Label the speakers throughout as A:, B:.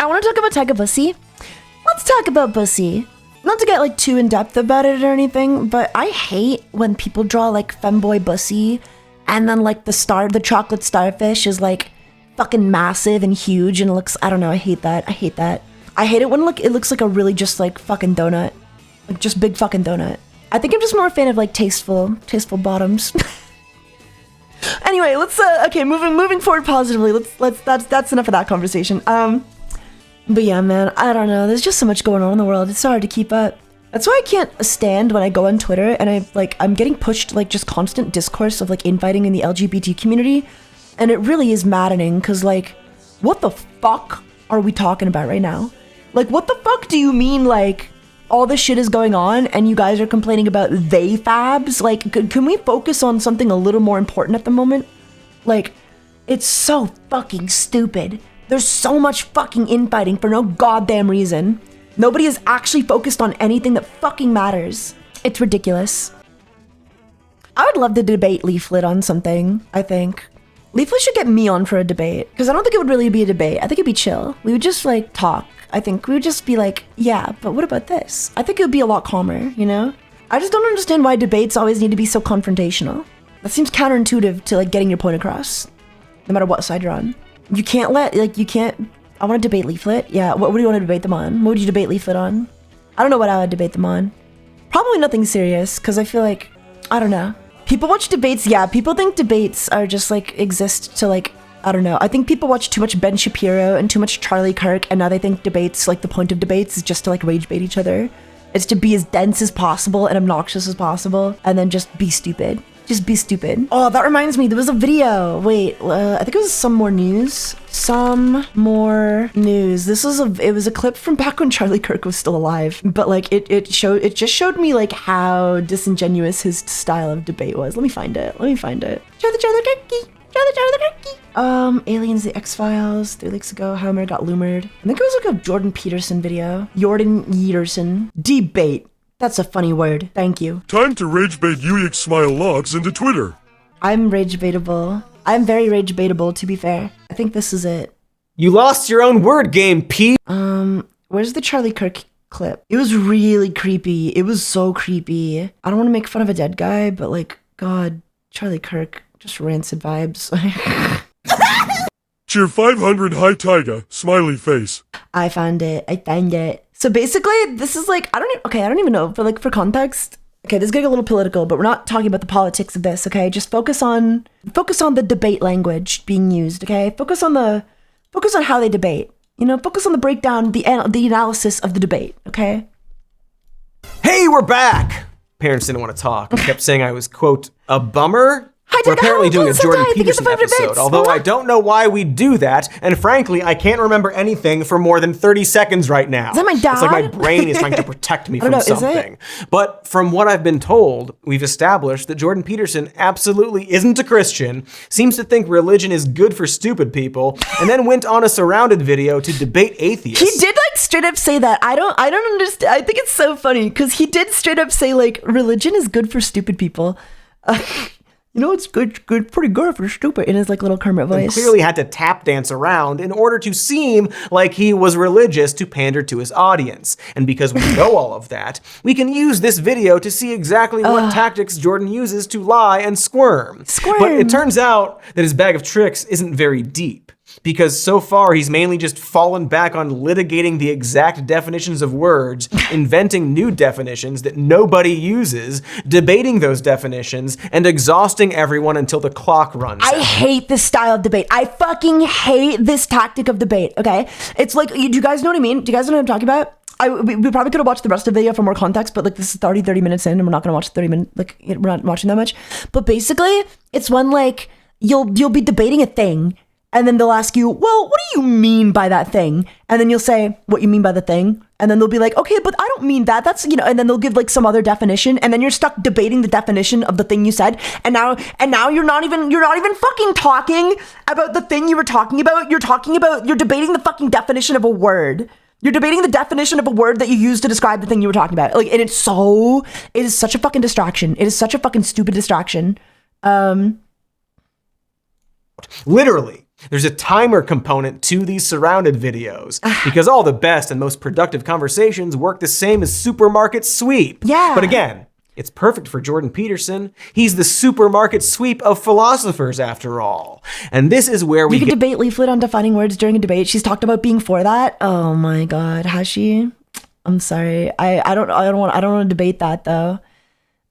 A: I want to talk about Taiga Bussy. Let's talk about Bussy. Not to get like too in depth about it or anything, but I hate when people draw like femboy Bussy and then like the chocolate starfish is like fucking massive and huge and it looks, I don't know, I hate that. I hate it when it looks like a really just like fucking donut. Like just big fucking donut. I think I'm just more a fan of like tasteful bottoms. Anyway, let's okay, moving forward positively. That's enough of that conversation. But yeah, man, I don't know. There's just so much going on in the world. It's so hard to keep up. That's why I can't stand when I go on Twitter and I'm getting pushed like just constant discourse of like infighting in the LGBT community. And it really is maddening because like, what the fuck are we talking about right now? Like, what the fuck do you mean like all this shit is going on and you guys are complaining about they fabs? Like, can we focus on something a little more important at the moment? Like, it's so fucking stupid. There's so much fucking infighting for no goddamn reason. Nobody is actually focused on anything that fucking matters. It's ridiculous. I would love to debate Leaflet on something, I think. Leaflet should get me on for a debate, because I don't think it would really be a debate. I think it'd be chill. We would just like talk. I think we would just be like, yeah, but what about this? I think it would be a lot calmer, you know? I just don't understand why debates always need to be so confrontational. That seems counterintuitive to like getting your point across, no matter what side you're on. You can't I want to debate Leaflet. Yeah, what do you want to debate them on? What would you debate Leaflet on? I don't know what I would debate them on. Probably nothing serious, because I feel like, I don't know. People watch debates, yeah, people think debates are just like, exist to like, I don't know. I think people watch too much Ben Shapiro and too much Charlie Kirk, and now they think debates, like the point of debates is just to like rage bait each other. It's to be as dense as possible and obnoxious as possible, and then just be stupid. Just be stupid. Oh, that reminds me, there was a video. Wait, I think it was Some More News. Some More News. It was a clip from back when Charlie Kirk was still alive. But like it just showed me like how disingenuous his style of debate was. Let me find it. Charlie Kirky. Aliens, the X-Files, 3 weeks ago, How America Got Loomered. I think it was like a Jordan Peterson video. Jordan Peterson. Debate. That's a funny word. Thank you.
B: Time to rage bait Uix Smile Logs into Twitter.
A: I'm rage baitable. I'm very rage baitable, to be fair. I think this is it.
C: You lost your own word game, Pete.
A: Where's the Charlie Kirk clip? It was really creepy. It was so creepy. I don't want to make fun of a dead guy, but like, God, Charlie Kirk, just rancid vibes.
B: Cheer 500 Hi Taiga, smiley face.
A: I found it. So basically, this is like, I don't even know, for context. Okay, this is getting a little political, but we're not talking about the politics of this, okay? Just focus on the debate language being used, okay? Focus on how they debate. You know, focus on the breakdown, the analysis of the debate, okay?
C: Hey, we're back! Parents didn't want to talk. Kept saying I was, quote, a bummer. We're apparently doing a Jordan Peterson episode, although I don't know why we do that, and frankly, I can't remember anything for more than 30 seconds right now.
A: Is that my dad?
C: It's like my brain is trying to protect me from something.
A: Is it?
C: But from what I've been told, we've established that Jordan Peterson absolutely isn't a Christian, seems to think religion is good for stupid people, and then went on a surrounded video to debate atheists.
A: He did like straight up say that. I don't understand. I think it's so funny, because he did straight up say like, religion is good for stupid people. You know, it's good, pretty good for stupid, in his like little Kermit voice.
C: And clearly had to tap dance around in order to seem like he was religious to pander to his audience. And because we know all of that, we can use this video to see exactly what tactics Jordan uses to lie and squirm. But it turns out that his bag of tricks isn't very deep, because so far he's mainly just fallen back on litigating the exact definitions of words, inventing new definitions that nobody uses, debating those definitions, and exhausting everyone until the clock runs out.
A: I hate this style of debate. I fucking hate this tactic of debate, okay? It's like, do you guys know what I mean? Do you guys know what I'm talking about? We probably could have watched the rest of the video for more context, but like this is already 30 minutes in and we're not gonna watch 30 minutes, like we're not watching that much. But basically, it's when like, you'll be debating a thing, and then they'll ask you, well, what do you mean by that thing? And then you'll say, what you mean by the thing? And then they'll be like, okay, but I don't mean that. That's, you know, and then they'll give like some other definition. And then you're stuck debating the definition of the thing you said. And now you're not even fucking talking about the thing you were talking about. You're debating the fucking definition of a word. You're debating the definition of a word that you used to describe the thing you were talking about. Like, and it is such a fucking distraction. It is such a fucking stupid distraction.
C: Literally. There's a timer component to these surrounded videos because all the best and most productive conversations work the same as supermarket sweep.
A: Yeah.
C: But again, it's perfect for Jordan Peterson. He's the supermarket sweep of philosophers after all. And this is where we
A: You can debate Leaflet on defining words during a debate. She's talked about being for that. Oh my God, has she? I'm sorry. I don't want to debate that though.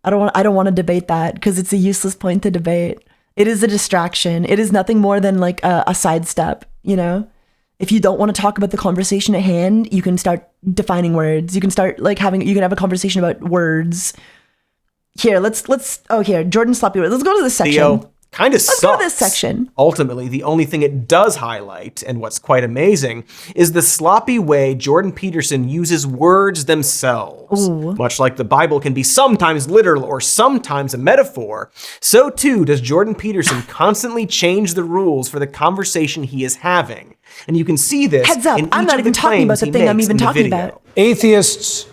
A: I don't want to debate that because it's a useless point to debate. It is a distraction. It is nothing more than like a sidestep, you know? If you don't want to talk about the conversation at hand, you can start defining words. You can start like you can have a conversation about words. Here, here, Jordan sloppy words. Let's go to this section.
C: Theo kind of sucks.
A: Let's go to this section.
C: Ultimately, the only thing it does highlight, and what's quite amazing, is the sloppy way Jordan Peterson uses words themselves.
A: Ooh.
C: Much like the Bible can be sometimes literal or sometimes a metaphor, so too does Jordan Peterson constantly change the rules for the conversation he is having. And you can see this.
A: Heads up,
C: in
A: I'm
C: each
A: not
C: of
A: even
C: the
A: talking about
C: claims
A: the
C: he
A: thing I'm
C: makes
A: even
C: in the
A: talking
C: video.
A: about.
D: Atheists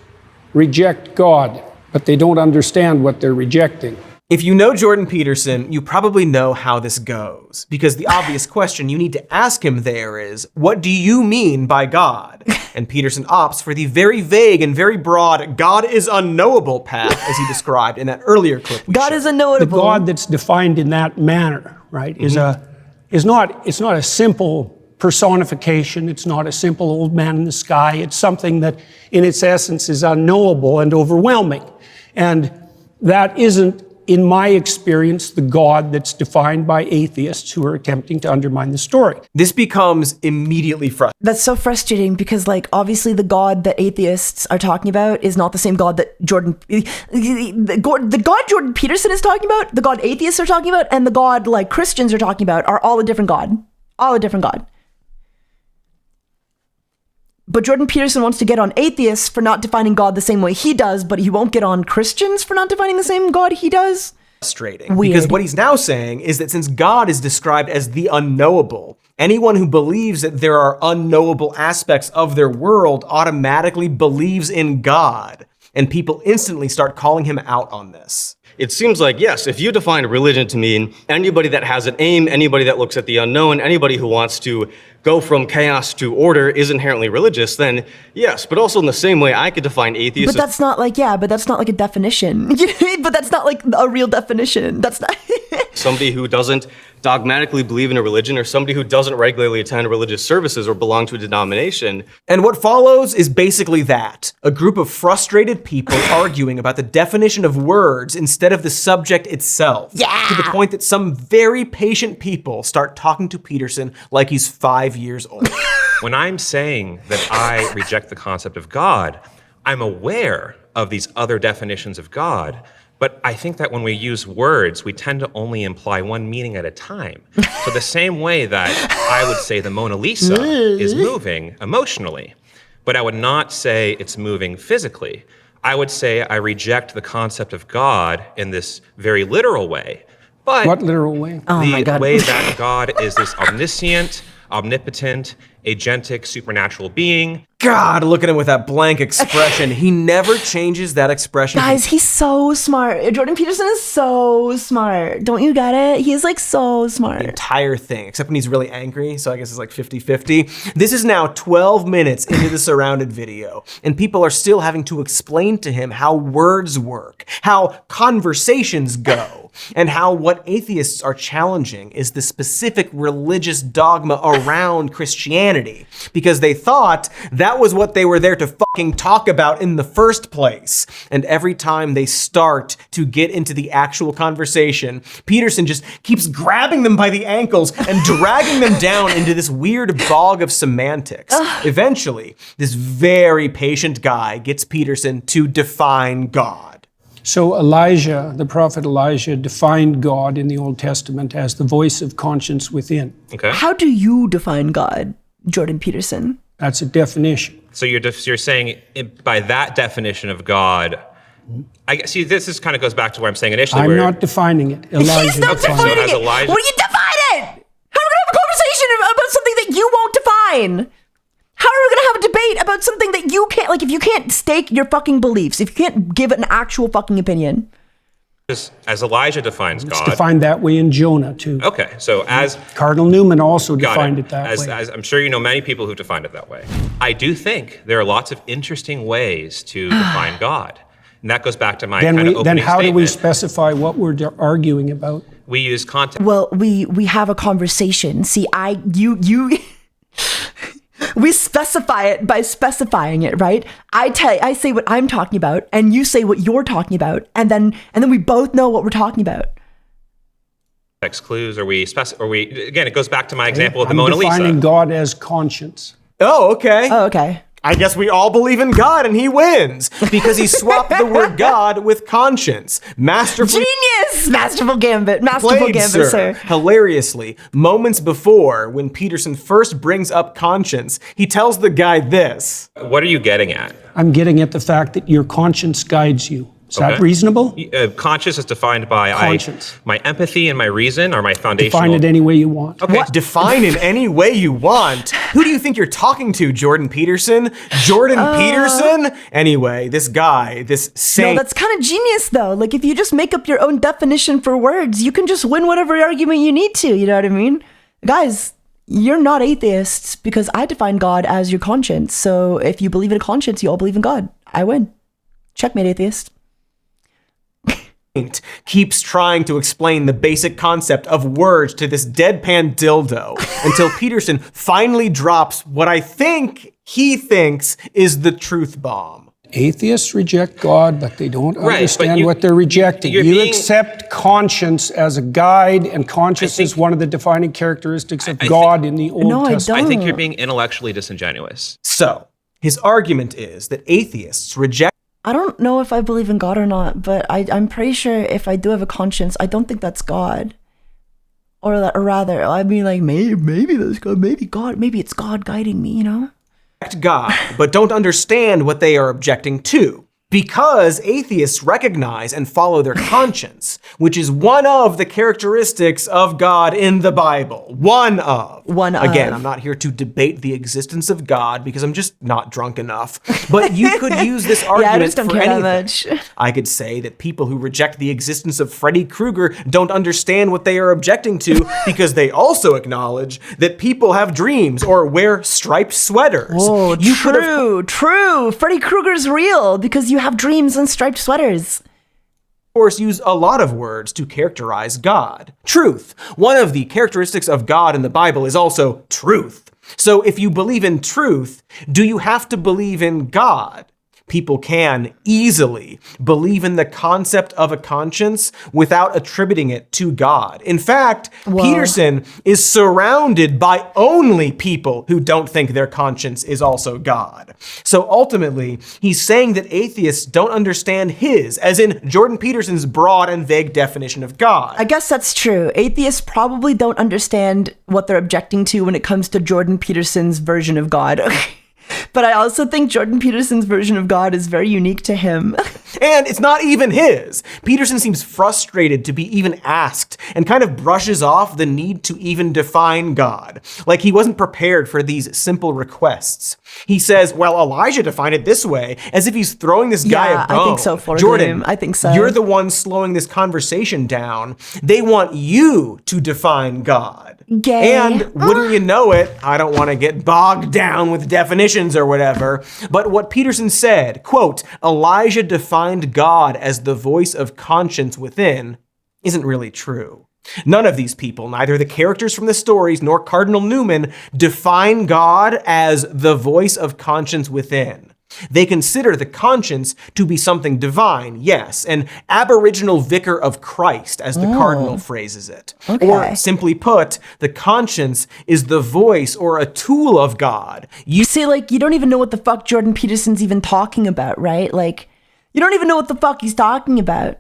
D: reject God, but they don't understand what they're rejecting.
C: If you know Jordan Peterson, you probably know how this goes, because the obvious question you need to ask him there is, what do you mean by God? And Peterson opts for the very vague and very broad "God is unknowable" path, as he described in that earlier clip we
A: God
C: showed.
A: is
D: The
A: unknowable.
D: God that's defined in that manner, right, is not a simple personification. It's not a simple old man in the sky. It's something that in its essence is unknowable and overwhelming. And that isn't, in my experience, the God that's defined by atheists who are attempting to undermine the story.
C: This becomes immediately frustrating.
A: That's so frustrating because, like, obviously the God that atheists are talking about is not the same God that the God Jordan Peterson is talking about, the God atheists are talking about, and the God, like, Christians are talking about are all a different God. All a different God. But Jordan Peterson wants to get on atheists for not defining God the same way he does, but he won't get on Christians for not defining the same God he does.
C: Frustrating.
A: Weird.
C: Because what he's now saying is that since God is described as the unknowable, anyone who believes that there are unknowable aspects of their world automatically believes in God. And people instantly start calling him out on this.
E: It seems like, yes, if you define religion to mean anybody that has an aim, anybody that looks at the unknown, anybody who wants to go from chaos to order is inherently religious, then yes, but also in the same way I could define atheist
A: But that's not like, but that's not like a definition. But that's not like a real definition. That's not.
E: somebody who doesn't dogmatically believe in a religion or somebody who doesn't regularly attend religious services or belong to a denomination.
C: And what follows is basically that. A group of frustrated people arguing about the definition of words instead of the subject itself.
A: Yeah.
C: To the point that some very patient people start talking to Peterson like he's 5 years old.
F: When I'm saying that I reject the concept of God, I'm aware of these other definitions of God, but I think that when we use words, we tend to only imply one meaning at a time. So the same way that I would say the Mona Lisa is moving emotionally, but I would not say it's moving physically. I would say I reject the concept of God in this very literal way. But
D: What literal way?
A: Oh my
F: the
A: God.
F: way that God is this omniscient, omnipotent, agentic, supernatural being.
C: God, look at him with that blank expression. He never changes that expression.
A: Guys, he's so smart. Jordan Peterson is so smart. Don't you get it? He's like so smart.
C: The entire thing, except when he's really angry, so I guess it's like 50-50. This is now 12 minutes into the surrounded video, and people are still having to explain to him how words work, how conversations go, and how what atheists are challenging is the specific religious dogma around Christianity, because they thought that was what they were there to fucking talk about in the first place. And every time they start to get into the actual conversation, Peterson just keeps grabbing them by the ankles and dragging them down into this weird bog of semantics. Eventually, this very patient guy gets Peterson to define God.
D: So Elijah, the prophet Elijah, defined God in the Old Testament as the voice of conscience within.
F: Okay.
A: How do you define God, Jordan Peterson?
D: That's a definition.
F: So you're saying by that definition of God, I guess, see, this is kind of goes back to where I'm saying initially.
D: I'm
F: where,
D: not defining it. Elijah
A: He's not
D: defined
A: defining
F: So has
A: it.
F: Elijah-
A: Will you define it? How are we gonna have a conversation about something that you won't define? How are we gonna have a debate about something that you can't, like, if you can't stake your fucking beliefs, if you can't give it an actual fucking opinion?
F: As Elijah defines
D: It's
F: God.
D: defined that way in Jonah, too.
F: Okay, so as
D: Cardinal Newman also
F: got
D: defined
F: it,
D: it that way.
F: as I'm sure you know many people who've defined it that way. I do think there are lots of interesting ways to define God. And that goes back to my kind of opening
D: Then how do we
F: statement.
D: specify what we're arguing about?
F: We use context.
A: Well, we have a conversation. See, we specify it by specifying it, right? I say what I'm talking about, and you say what you're talking about, and then we both know what we're talking about.
F: Clues, or we again, it goes back to my example of the Mona Lisa.
D: I'm defining God as conscience.
C: Oh, okay.
A: Oh, okay.
C: I guess we all believe in God and he wins because he swapped the word God with conscience. Masterfully
A: Genius! Masterful gambit. Masterful
C: played,
A: gambit, sir.
C: Hilariously, moments before, when Peterson first brings up conscience, he tells the guy this.
F: What are you getting at?
D: I'm getting at the fact that your conscience guides you. Is that
F: Okay.
D: reasonable?
F: Conscious is defined by
D: Conscience.
F: my empathy and my reason are my foundational.
D: Define it any way you want.
F: Okay.
C: Define in any way you want. Who do you think you're talking to, Jordan Peterson? Jordan Peterson? Anyway, this guy, this
A: No,
C: saint.
A: that's kind of genius, though. Like, if you just make up your own definition for words, you can just win whatever argument you need to. You know what I mean? Guys, you're not atheists because I define God as your conscience. So if you believe in a conscience, you all believe in God. I win. Checkmate, atheist.
C: Keeps trying to explain the basic concept of words to this deadpan dildo until Peterson finally drops what I think he thinks is the truth bomb.
D: Atheists reject God, but they don't
F: Right,
D: understand
F: but you-
D: what they're rejecting.
F: you're
D: You
F: being-
D: accept conscience as a guide, and conscience is one of the defining characteristics of
F: I
D: God in the Old
A: No, I
D: Testament.
F: I think
A: don't.
F: you're being intellectually disingenuous.
C: So, his argument is that atheists reject
A: I don't know if I believe in God or not, but I'm pretty sure if I do have a conscience, I don't think that's God. Or rather, I mean, like, maybe that's God, maybe it's God guiding me, you know?
C: God, but don't understand what they are objecting to. Because atheists recognize and follow their conscience, which is one of the characteristics of God in the Bible. One of. Again, I'm not here to debate the existence of God because I'm just not drunk enough. But you could use this argument
A: Yeah, I just don't
C: for
A: care
C: anything.
A: that much.
C: I could say that people who reject the existence of Freddy Krueger don't understand what they are objecting to because they also acknowledge that people have dreams or wear striped sweaters.
A: Oh,
C: You could have
A: true. Freddy Krueger's real because you have dreams and striped sweaters.
C: course, use a lot of words to characterize God. Truth. One of the characteristics of God in the Bible is also truth. So if you believe in truth, do you have to believe in God? People can easily believe in the concept of a conscience without attributing it to God. In fact, Peterson is surrounded by only people who don't think their conscience is also God. So ultimately, he's saying that atheists don't understand his, as in Jordan Peterson's broad and vague definition of God.
A: I guess that's true. Atheists probably don't understand what they're objecting to when it comes to Jordan Peterson's version of God. But I also think Jordan Peterson's version of God is very unique to him.
C: And it's not even his. Peterson seems frustrated to be even asked and kind of brushes off the need to even define God. Like he wasn't prepared for these simple requests. He says, well, Elijah defined it this way, as if he's throwing this guy
A: Yeah,
C: a bone.
A: I think so, for
C: Jordan,
A: him. I think so.
C: You're the one slowing this conversation down. They want you to define God.
A: Gay.
C: And wouldn't you know it, I don't want to get bogged down with definitions or whatever, but what Peterson said, quote, Elijah defined God as the voice of conscience within, isn't really true. None of these people, neither the characters from the stories nor Cardinal Newman, define God as the voice of conscience within. They consider the conscience to be something divine, yes, an aboriginal vicar of Christ, as the cardinal phrases it.
A: Okay.
C: Or simply put, the conscience is the voice or a tool of God.
A: You see, like, you don't even know what the fuck Jordan Peterson's even talking about, right? Like, you don't even know what the fuck he's talking about.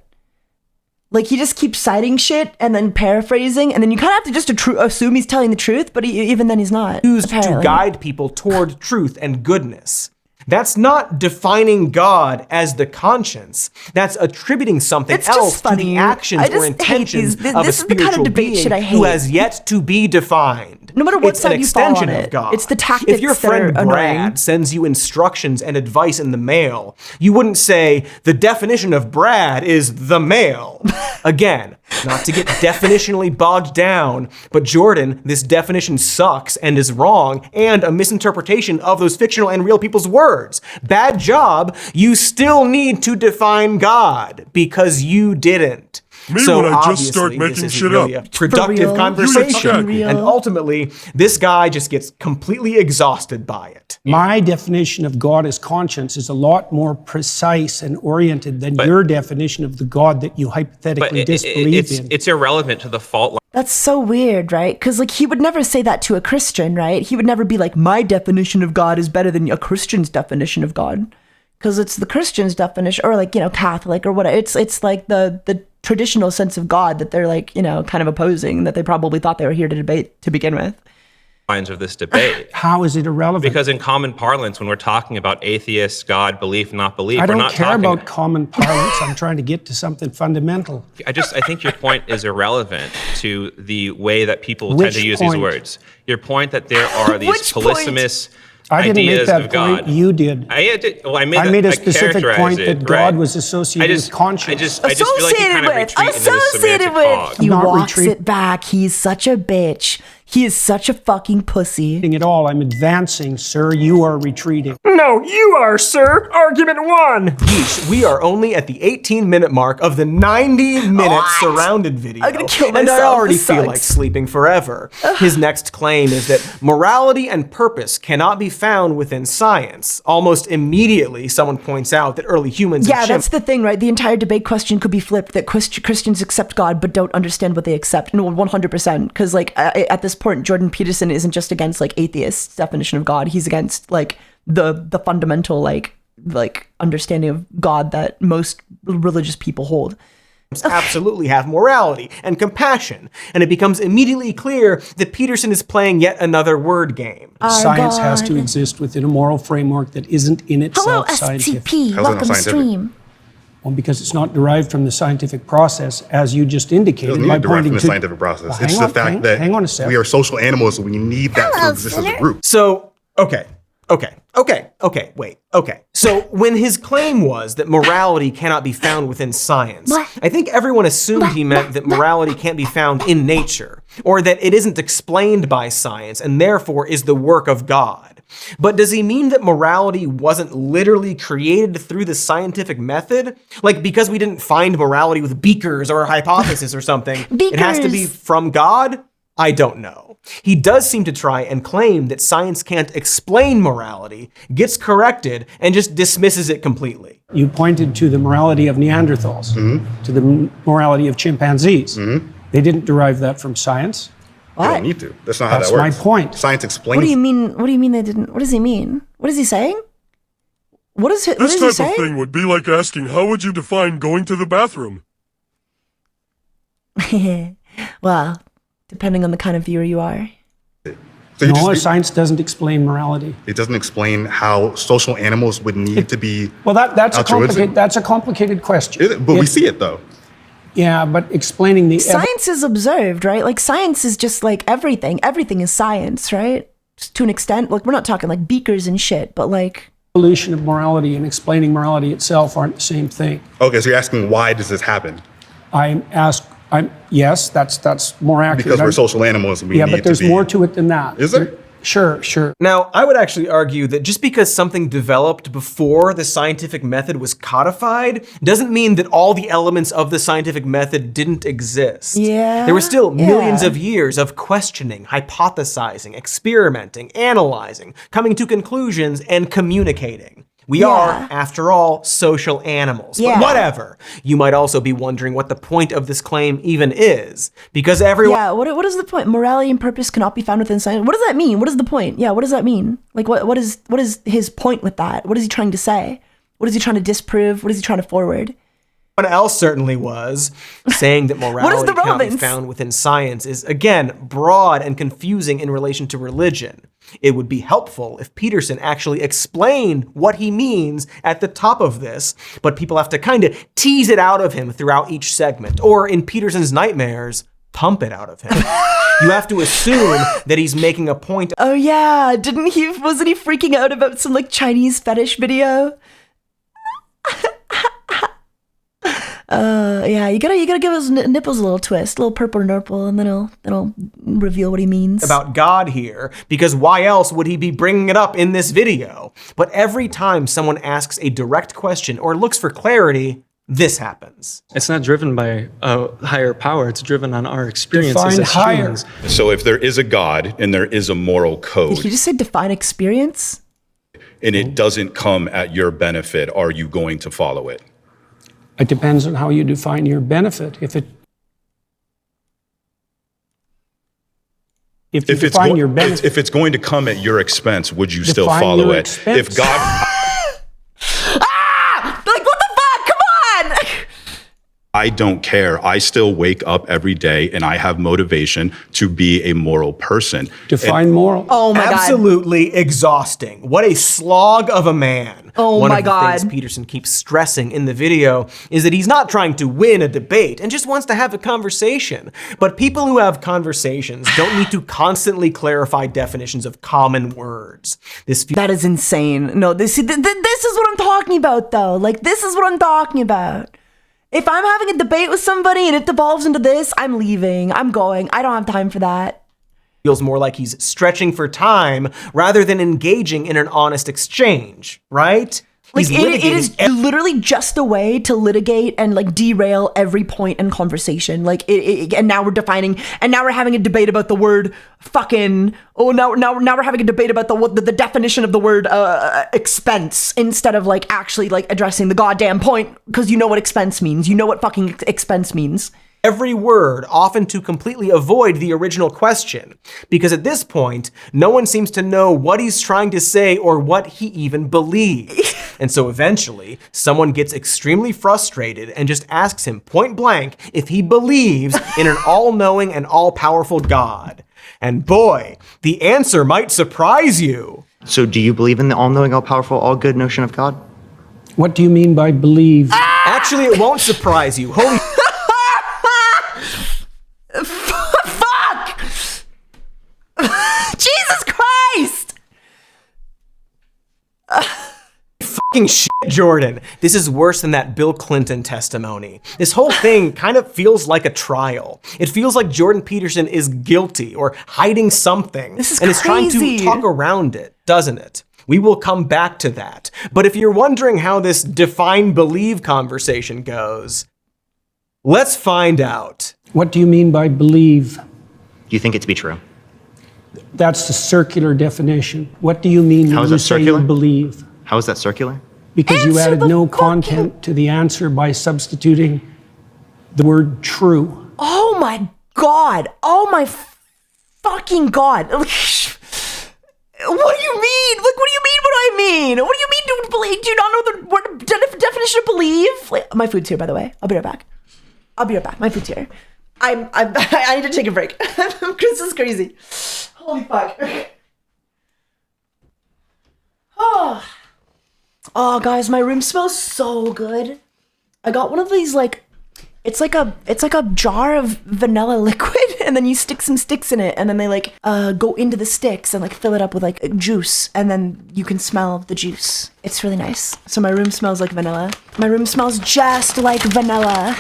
A: Like, he just keeps citing shit and then paraphrasing, and then you kind of have to just assume he's telling the truth, but even then he's not.
C: Used to
A: apparently.
C: guide people toward truth and goodness. That's not defining God as the conscience. That's attributing something
A: It's just
C: else to
A: funny.
C: the actions
A: I just
C: or
A: hate
C: intentions
A: these.
C: of
A: This
C: a
A: is the kind of
C: spiritual
A: debate
C: being
A: shit I
C: who
A: hate.
C: has yet to be defined.
A: No matter what
C: it's an
A: side you fall on
C: extension
A: it.
C: of God.
A: It's the tactics
C: If your friend
A: that are
C: Brad
A: annoying.
C: sends you instructions and advice in the mail, you wouldn't say, the definition of Brad is the mail. Again, not to get definitionally bogged down, but Jordan, this definition sucks and is wrong and a misinterpretation of those fictional and real people's words. Bad job. You still need to define God because you didn't.
B: Me
C: So
B: when I just start
C: obviously,
B: making
C: this isn't
B: shit
C: really
B: up.
C: a productive
A: real.
C: conversation.
A: Real.
C: And ultimately, this guy just gets completely exhausted by it.
D: My definition of God as conscience is a lot more precise and oriented than your definition of the God that you
F: But
D: hypothetically disbelieve in.
F: it's irrelevant to the fault line.
A: That's so weird, right? Because like he would never say that to a Christian, right? He would never be like, my definition of God is better than a Christian's definition of God. Because it's the Christian's definition, or like, Catholic or whatever. It's like the traditional sense of God that they're like, kind of opposing, that they probably thought they were here to debate to begin with.
F: Lines of this debate.
D: How is it irrelevant?
F: Because in common parlance, when we're talking about atheists, God, belief, not belief,
D: I
F: we're
D: don't
F: not
D: care
F: talking
D: about common parlance. I'm trying to get to something fundamental.
F: I think your point is irrelevant to the way that people
D: Which
F: tend to use
D: point?
F: these words. Your point that there are these
A: Which point?
F: polysemous
D: I didn't make
F: ideas
D: that
F: of God.
D: point. You did.
F: I did. Well, I
D: I made a specific
F: characterized
D: point
F: it,
D: that God
F: right.
D: was associated with conscience.
F: I just feel like you kind of retreat into this semantic fog.
A: He
D: Not
A: walks
D: retreat.
A: it back. He's such a bitch. He is such a fucking pussy.
D: At all. I'm advancing, sir. You are retreating.
C: No, you are, sir. Argument 1. Yeesh, we are only at the 18-minute mark of the 90-minute surrounded video.
A: I'm gonna kill
C: And I
A: myself.
C: already
A: This
C: feel
A: sucks.
C: like sleeping forever. His next claim is that morality and purpose cannot be found within science. Almost immediately, someone points out that early humans
A: Yeah,
C: and
A: that's the thing, right? The entire debate question could be flipped, that Christians accept God but don't understand what they accept. No, 100%. Because like at this point, Jordan Peterson isn't just against like atheists' definition of God. He's against like the fundamental like understanding of God that most religious people hold.
C: absolutely have morality and compassion. And it becomes immediately clear that Peterson is playing yet another word game.
D: Science has
A: God.
D: to exist within a moral framework that isn't in
A: Hello,
D: itself scientific.
A: STP.
G: How's it
A: Welcome to
G: not scientific?
A: stream.
D: Well, because it's not derived from the scientific process, as you just indicated.
G: It doesn't
D: by
G: need to derive
D: pointing
G: from the
D: to-
G: scientific process.
D: Well,
G: It's
D: hang
G: the
D: on,
G: fact that
D: hang on a sec.
G: we are social animals, so we need that to exist as a group.
C: So, okay. So when his claim was that morality cannot be found within science, I think everyone assumed he meant that morality can't be found in nature, or that it isn't explained by science and therefore is the work of God. But does he mean that morality wasn't literally created through the scientific method? Like because we didn't find morality with beakers or a hypothesis or something, it has to be
A: Beakers.
C: from God? I don't know. He does seem to try and claim that science can't explain morality, gets corrected, and just dismisses it completely.
D: You pointed to the morality of Neanderthals, to the morality of chimpanzees. They didn't derive that from science.
G: You don't need to. That's not how
D: That's
G: that
D: my
G: works.
D: point.
G: Science explains.
A: What do you mean? What do you mean they didn't? What does he mean? What is he saying? What is it? What
B: This
A: is he
B: type of
A: saying?
B: thing would be like asking, how would you define going to the bathroom?
A: Well, depending on the kind of viewer you are.
G: So you
D: No,
G: just-
D: science doesn't explain morality.
G: it doesn't explain how social animals would need to be.
D: Well, that's
G: Altruistic.
D: a complicated question.
G: Is it? But we see it though.
D: Yeah, but explaining the
A: Science is observed, right? Like science is just like everything. Everything is science, right? Just to an extent. Like we're not talking like beakers and shit, but like
D: evolution of morality and explaining morality itself aren't the same thing.
G: Okay, so you're asking why does this happen?
D: Yes, that's more accurate.
G: Because we're social animals and we
D: Yeah,
G: need
D: but there's
G: to be.
D: more to it than that.
G: Is there?
D: Sure.
C: Now, I would actually argue that just because something developed before the scientific method was codified doesn't mean that all the elements of the scientific method didn't exist.
A: Yeah,
C: There were still millions
A: yeah.
C: of years of questioning, hypothesizing, experimenting, analyzing, coming to conclusions, and communicating. We
A: Yeah.
C: are, after all, social animals.
A: Yeah.
C: But whatever. You might also be wondering what the point of this claim even is. Because everyone
A: yeah. What is the point? Morality and purpose cannot be found within science. What does that mean? What is the point? Yeah. What does that mean? Like what is his point with that? What is he trying to say? What is he trying to disprove? What is he trying to forward?
C: Someone else certainly was. Saying that morality
A: the
C: cannot be
A: relevance?
C: found within science is, again, broad and confusing in relation to religion. It would be helpful if Peterson actually explained what he means at the top of this, but people have to kind of tease it out of him throughout each segment, or in Peterson's nightmares, pump it out of him. you have to assume that he's making a point.
A: Oh yeah, wasn't he freaking out about some like Chinese fetish video? Yeah, you gotta give his nipples a little twist, a little purple nurple, and then it'll reveal what he means.
C: About God here, because why else would he be bringing it up in this video? But every time someone asks a direct question or looks for clarity, this happens.
H: It's not driven by a higher power, it's driven on our experiences
D: Define
H: as
D: higher.
H: humans.
G: So if there is a God and there is a moral
A: Did
G: code
A: he just say define experience?
G: and it doesn't come at your benefit, are you going to follow it?
D: It depends on how you define your benefit. If you define your benefit,
G: if it's going to come at your expense, would you still
D: Define
G: follow
D: your
G: it?
D: expense.
G: If God
A: Like what the fuck? Come on!
G: I don't care. I still wake up every day and I have motivation to be a moral person.
D: define moral.
A: Oh my god.
C: Absolutely exhausting. What a slog of a man.
A: Oh
C: One
A: my
C: of the
A: God.
C: things Peterson keeps stressing in the video is that he's not trying to win a debate and just wants to have a conversation. But people who have conversations don't need to constantly clarify definitions of common words.
A: That is insane. No, this is what I'm talking about though. Like this is what I'm talking about. If I'm having a debate with somebody and it devolves into this, I'm leaving. I'm going. I don't have time for that.
C: feels more like he's stretching for time rather than engaging in an honest exchange, right?
A: Like
C: He's
A: it is
C: litigating
A: literally just a way to litigate and like derail every point in conversation. Like and now we're defining, and now we're having a debate about the word fucking. Oh, now we're having a debate about the definition of the word expense instead of like actually like addressing the goddamn point, because you know what expense means. You know what fucking expense means.
C: every word, often to completely avoid the original question, because at this point, no one seems to know what he's trying to say or what he even believes. And so eventually, someone gets extremely frustrated and just asks him point blank if he believes in an all-knowing and all-powerful God. And boy, the answer might surprise you.
I: So do you believe in the all-knowing, all-powerful, all-good notion of God?
D: What do you mean by believe?
C: Actually, it won't surprise you. Holy
A: Fuck! Jesus Christ!
C: fucking shit, Jordan. This is worse than that Bill Clinton testimony. This whole thing kind of feels like a trial. It feels like Jordan Peterson is guilty or hiding something.
A: This is
C: and is trying
A: crazy.
C: to talk around it, doesn't it? We will come back to that. But if you're wondering how this define believe conversation goes, let's find out.
D: What do you mean by believe?
I: Do you think it to be true?
D: That's the circular definition. What do you mean
I: How
D: when
I: is
D: you
I: that
D: say
I: circular?
D: you believe?
I: How is that circular?
D: Because you
A: Answer
D: added
A: the
D: no
A: fucking-
D: content to the answer by substituting the word true.
A: Oh my god! Oh my fucking god! What do you mean? Like, what do you mean? What do I mean? What do you mean? Do believe? Do you not know the word definition of believe? Like, my food's here, by the way. I'll be right back. My food's here. I need to take a break. This is crazy. Holy fuck. Oh, guys, my room smells so good. I got one of these like, it's like a jar of vanilla liquid, and then you stick some sticks in it, and then they like go into the sticks and like fill it up with like juice, and then you can smell the juice. It's really nice. So my room smells like vanilla. My room smells just like vanilla.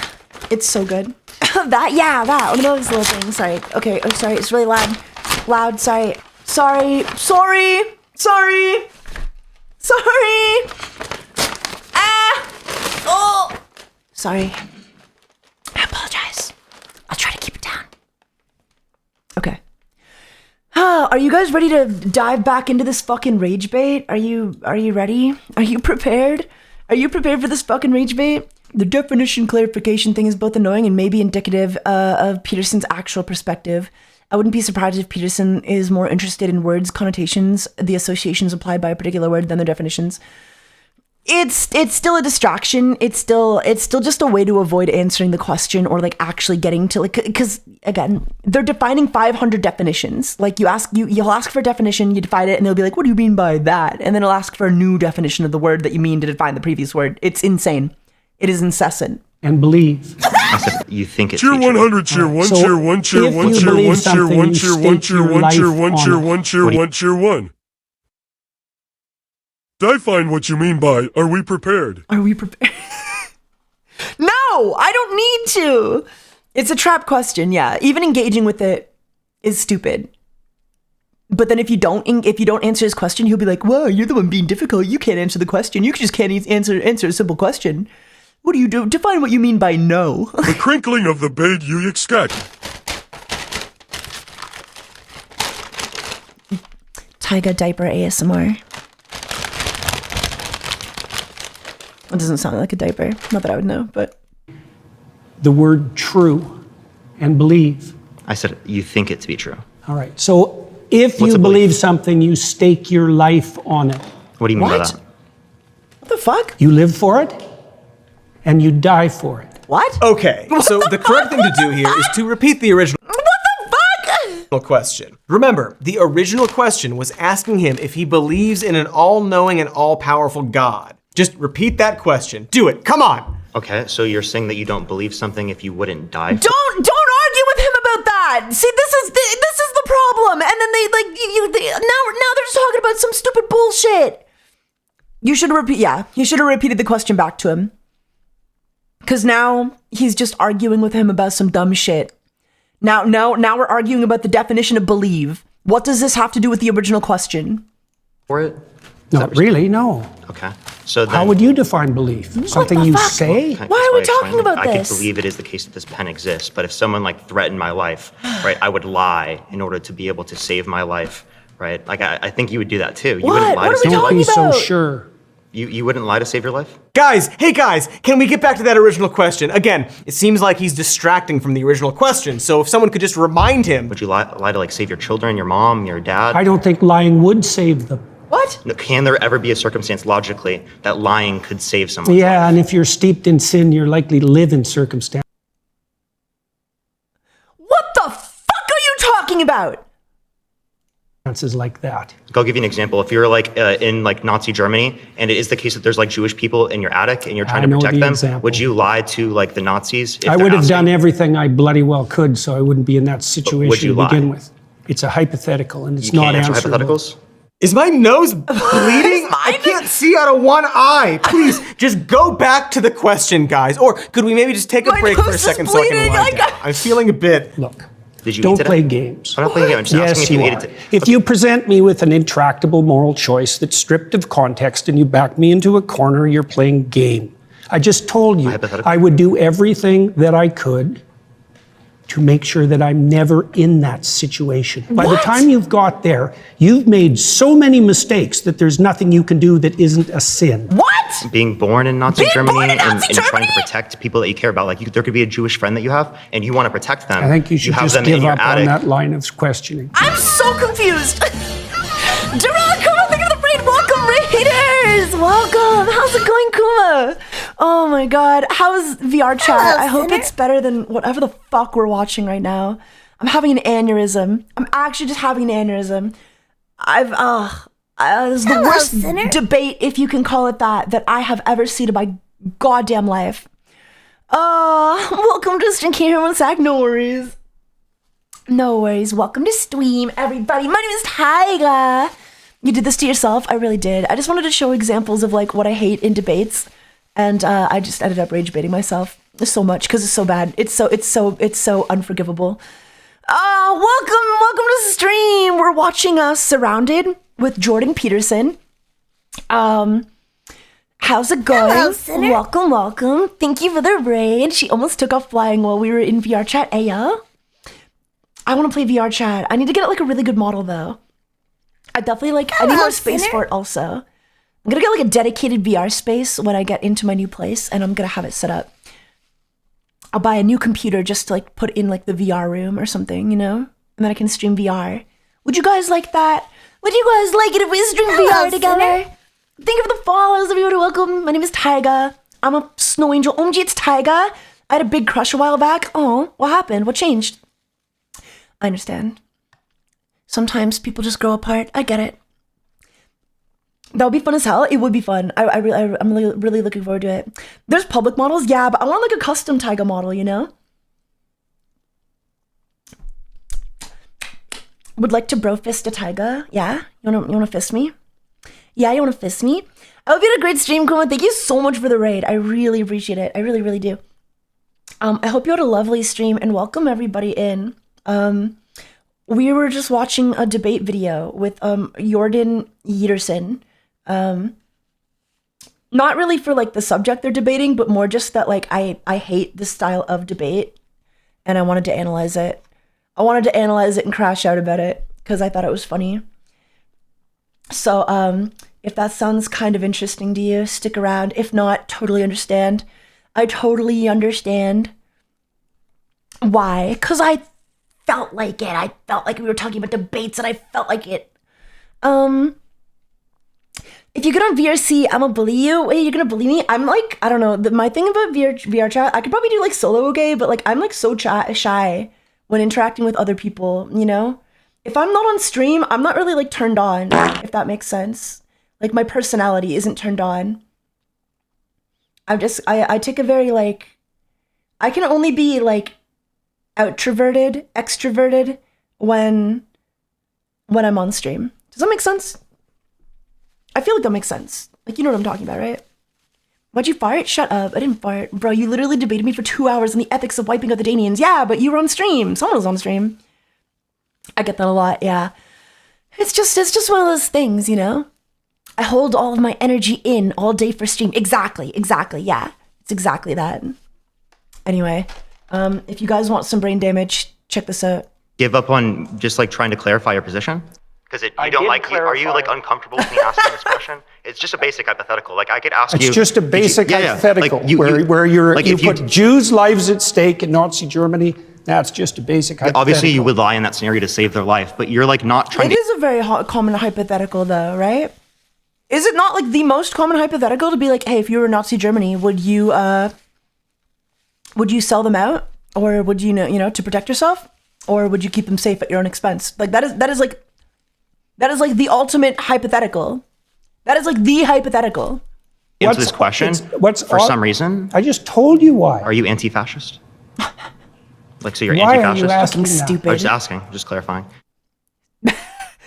A: It's so good. that one of those little things. Sorry. Okay. Oh, sorry. It's really loud. Sorry. Oh. Sorry. I apologize. I'll try to keep it down. Okay. Are you guys ready to dive back into this fucking rage bait? Are you ready? Are you prepared? Are you prepared for this fucking rage bait? The definition clarification thing is both annoying and maybe indicative of Peterson's actual perspective. I wouldn't be surprised if Peterson is more interested in words, connotations, the associations applied by a particular word than the definitions. It's still a distraction. It's still just a way to avoid answering the question or like actually getting to like, because again, they're defining 500 definitions. Like you'll ask for a definition, you define it, and they'll be like, what do you mean by that? And then it'll ask for a new definition of the word that you mean to define the previous word. It's insane. It is incessant.
D: And believe.
I: I said, you think it's
B: Cheer
I: to be true.
B: 100, cheer 1,
D: So
B: cheer 1, cheer
D: if
B: 1,
D: you
B: cheer 1,
D: believe
B: cheer
D: something,
B: 1,
D: you
B: cheer 1,
D: stake
B: cheer
D: your
B: 1, cheer
D: life
B: 1, cheer
D: on
B: 1,
D: it.
B: cheer 1, cheer 1. I find what you mean by, are we prepared?
A: Are we prepared? No, I don't need to. It's a trap question, yeah. Even engaging with it is stupid. But then if you don't answer his question, he'll be like, "Whoa, you're the one being difficult. You can't answer the question. You just can't answer a simple question. What do you do? Define what you mean by no."
B: The crinkling of the big Uyik scat.
A: Taiga diaper ASMR. It doesn't sound like a diaper. Not that I would know, but
D: The word true and believe.
I: I said, you think it to be true.
D: All right. So if
I: What's
D: you
I: a
D: believe
I: belief?
D: something, you stake your life on it.
I: What do you mean by
A: What?
I: that?
A: what the fuck?
D: You live for it and you die for it.
A: What?
C: Okay, so the correct thing to do here is to repeat the original
A: Fuck!
C: question. Remember, the original question was asking him if he believes in an all-knowing and all-powerful God. Just repeat that question. Do it. Come on.
I: Okay, so you're saying that you don't believe something if you wouldn't die for
A: Don't argue with him about that. See, this is the problem. And then now they're just talking about some stupid bullshit. You should have repeated the question back to him. Cause now he's just arguing with him about some dumb shit. Now we're arguing about the definition of believe. What does this have to do with the original question?
I: it?
D: Not really, no.
I: Okay. So then,
D: How would you define belief? Something
A: the
D: you
A: fuck?
D: say?
I: Okay,
A: Why
I: that's
A: are we
I: I explained
A: talking
I: it.
A: about
I: I
A: this?
I: could believe it is the case that this pen exists, but if someone like threatened my life, right, I would lie in order to be able to save my life, right? Like I think you would do that too. You
A: What?
I: wouldn't lie
A: What
I: to
A: are we
I: save your
D: Don't
A: talking
D: be
I: life.
D: so
A: about?
D: sure.
I: You wouldn't lie to save your life?
C: Guys, hey guys, can we get back to that original question? Again, it seems like he's distracting from the original question, so if someone could just remind him.
I: Would you lie to like save your children, your mom, your dad?
D: I don't think lying would save them.
A: What?
I: No, can there ever be a circumstance logically that lying could save someone?
D: Yeah, and if you're steeped in sin, you're likely to live in circumstances
A: What the fuck are you talking about?
D: like that.
I: I'll give you an example. If you're like in like Nazi Germany, and it is the case that there's like Jewish people in your attic, and you're trying to
D: know
I: protect
D: the
I: them,
D: example.
I: would you lie to like the Nazis? If
D: I
I: they're
D: would have
I: asking?
D: done everything I bloody well could, so I wouldn't be in that situation
I: you
D: to
I: lie?
D: begin with. It's a hypothetical, and it's
I: You
D: not
I: can't answer
D: answerable.
I: hypotheticals?
C: Is my nose bleeding? I can't see out of one eye. Please, just go back to the question, guys. Or could we maybe just take a
A: My
C: break for
A: nose
C: a
A: is
C: second so I can
A: bleeding.
C: lie down? I'm feeling a bit.
D: Look,
I: Did you eat
D: don't
I: today?
D: play games.
I: I'm not playing games. I'm just
D: Yes,
I: asking
D: you
I: if
D: are.
I: you ate it.
D: If you present me with an intractable moral choice that's stripped of context and you back me into a corner, you're playing game. I just told you
I: Hypothetical.
D: I would do everything that I could to make sure that I'm never in that situation. By the
A: What?
D: time you've got there, you've made so many mistakes that there's nothing you can do that isn't a sin.
A: What?
I: Being born in Nazi
A: Being
I: Germany
A: born in
I: and,
A: Nazi
I: and trying to
A: Germany?
I: protect people that you care about. Like there could be a Jewish friend that you have, and you want to protect them.
D: I think you should
I: have
D: just
I: them in
D: give
I: your
D: up on
I: attic.
D: that line of questioning.
A: I'm so confused. Durrell, Kuma, thank you for the raid. Welcome, Raiders. Welcome. How's it going, Kuma? Oh my God. How's VR chat? I hope it's better than whatever the fuck we're watching right now. I'm having an aneurysm. I'm actually just having an aneurysm. This is the worst debate, if you can call it that I have ever seen in my goddamn life. Welcome to Stream Here one sec. No worries. No worries. Welcome to stream, everybody. My name is Taiga. You did this to yourself? I really did. I just wanted to show examples of like what I hate in debates, and I just ended up rage baiting myself so much because it's so bad. It's so unforgivable. Welcome to the stream. We're watching Surrounded with Jordan Peterson. How's it going? Hello, welcome. Thank you for the raid. She almost took off flying while we were in VR chat. Ayo. I want to play VR chat. I need to get like a really good model though. I definitely I need more space for it also. I'm gonna get like a dedicated VR space when I get into my new place, and I'm gonna have it set up. I'll buy a new computer just to like put in like the VR room or something, you know? And then I can stream VR. Would you guys like that? Would you guys like it if we stream VR together? Thank you for the follows, everybody. Welcome. My name is Taiga. I'm a snow angel. OMG, it's Taiga. I had a big crush a while back. Oh, what happened? What changed? I understand. Sometimes people just grow apart. I get it. That would be fun as hell. It would be fun. I'm really looking forward to it. There's public models, yeah, but I want like a custom Taiga model, you know? Would like to bro fist a Taiga. Yeah? You wanna fist me? Yeah, you wanna fist me? I hope you had a great stream, Kuma. Thank you so much for the raid. I really appreciate it. I really, really do. I hope you had a lovely stream and welcome everybody in. We were just watching a debate video with Jordan Peterson. Not really for like the subject they're debating, but more just that like I hate this style of debate and I wanted to analyze it. I wanted to analyze it and crash out about it because I thought it was funny. So if that sounds kind of interesting to you, stick around. If not, totally understand. I totally understand. Why? Because I felt like it. I felt like we were talking about debates and I felt like it. If you get on VRC, I'm gonna bully you. Wait, you're gonna bully me? I'm like, I don't know. My thing about VR chat, I could probably do like solo, okay? But like, I'm like so shy when interacting with other people, you know? If I'm not on stream, I'm not really like turned on, if that makes sense. Like my personality isn't turned on. I take a very like, I can only be like extroverted when I'm on stream. Does that make sense? I feel like that makes sense. Like, you know what I'm talking about, right? Why'd you fart? Shut up. I didn't fart. Bro, you literally debated me for 2 hours on the ethics of wiping out the Danians. Yeah, but you were on stream. Someone was on stream. I get that a lot, yeah. It's just one of those things, you know? I hold all of my energy in all day for stream. Exactly, yeah. It's exactly that. Anyway, if you guys want some brain damage, check this out.
I: Give up on just like trying to clarify your position? Because you don't like, are you like uncomfortable with me asking this question? It's just a basic hypothetical. Like I could ask you.
D: It's just a basic hypothetical
I: like
D: where
I: like
D: you put Jews' lives at stake in Nazi Germany. That's just a basic hypothetical.
I: Obviously, you would lie in that scenario to save their life, but you're like not trying to.
A: It is a very common hypothetical though, right? Is it not like the most common hypothetical to be like, hey, if you were Nazi Germany, would you sell them out? Or would you know, to protect yourself? Or would you keep them safe at your own expense? Like that is like the ultimate hypothetical. That is like the hypothetical.
I: Answer this question for some reason.
D: I just told you why.
I: Are you anti-fascist? Like, so you're
D: Why
I: anti-fascist?
D: are you asking
A: Fucking stupid.
I: I was just asking, just clarifying.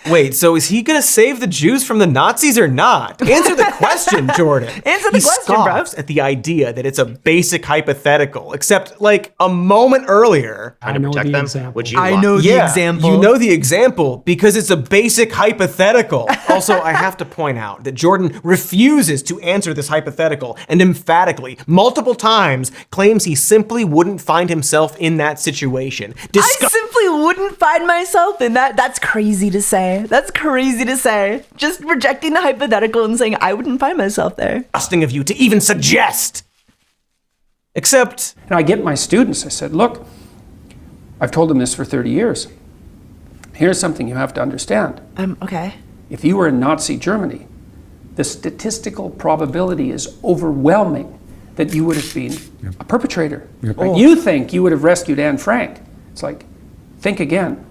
C: Wait, so is he gonna save the Jews from the Nazis or not? Answer the question, Jordan.
A: Answer the question, bro.
C: He scoffs at the idea that it's a basic hypothetical, except like a moment earlier.
D: I know the
I: them?
D: example.
I: Would you
A: I
I: lie?
A: know the
C: Yeah,
A: example.
C: you know the example because it's a basic hypothetical. Also, I have to point out that Jordan refuses to answer this hypothetical and emphatically, multiple times, claims he simply wouldn't find himself in that situation.
A: I simply wouldn't find myself in that. That's crazy to say. That's crazy to say. Just rejecting the hypothetical and saying I wouldn't find myself there.
C: Disgusting of you to even suggest. Except,
J: And I get my students, I said, look, I've told them this for 30 years. Here's something you have to understand.
A: Okay.
J: If you were in Nazi Germany, the statistical probability is overwhelming that you would have been a perpetrator. Right? You think you would have rescued Anne Frank. It's like, think again.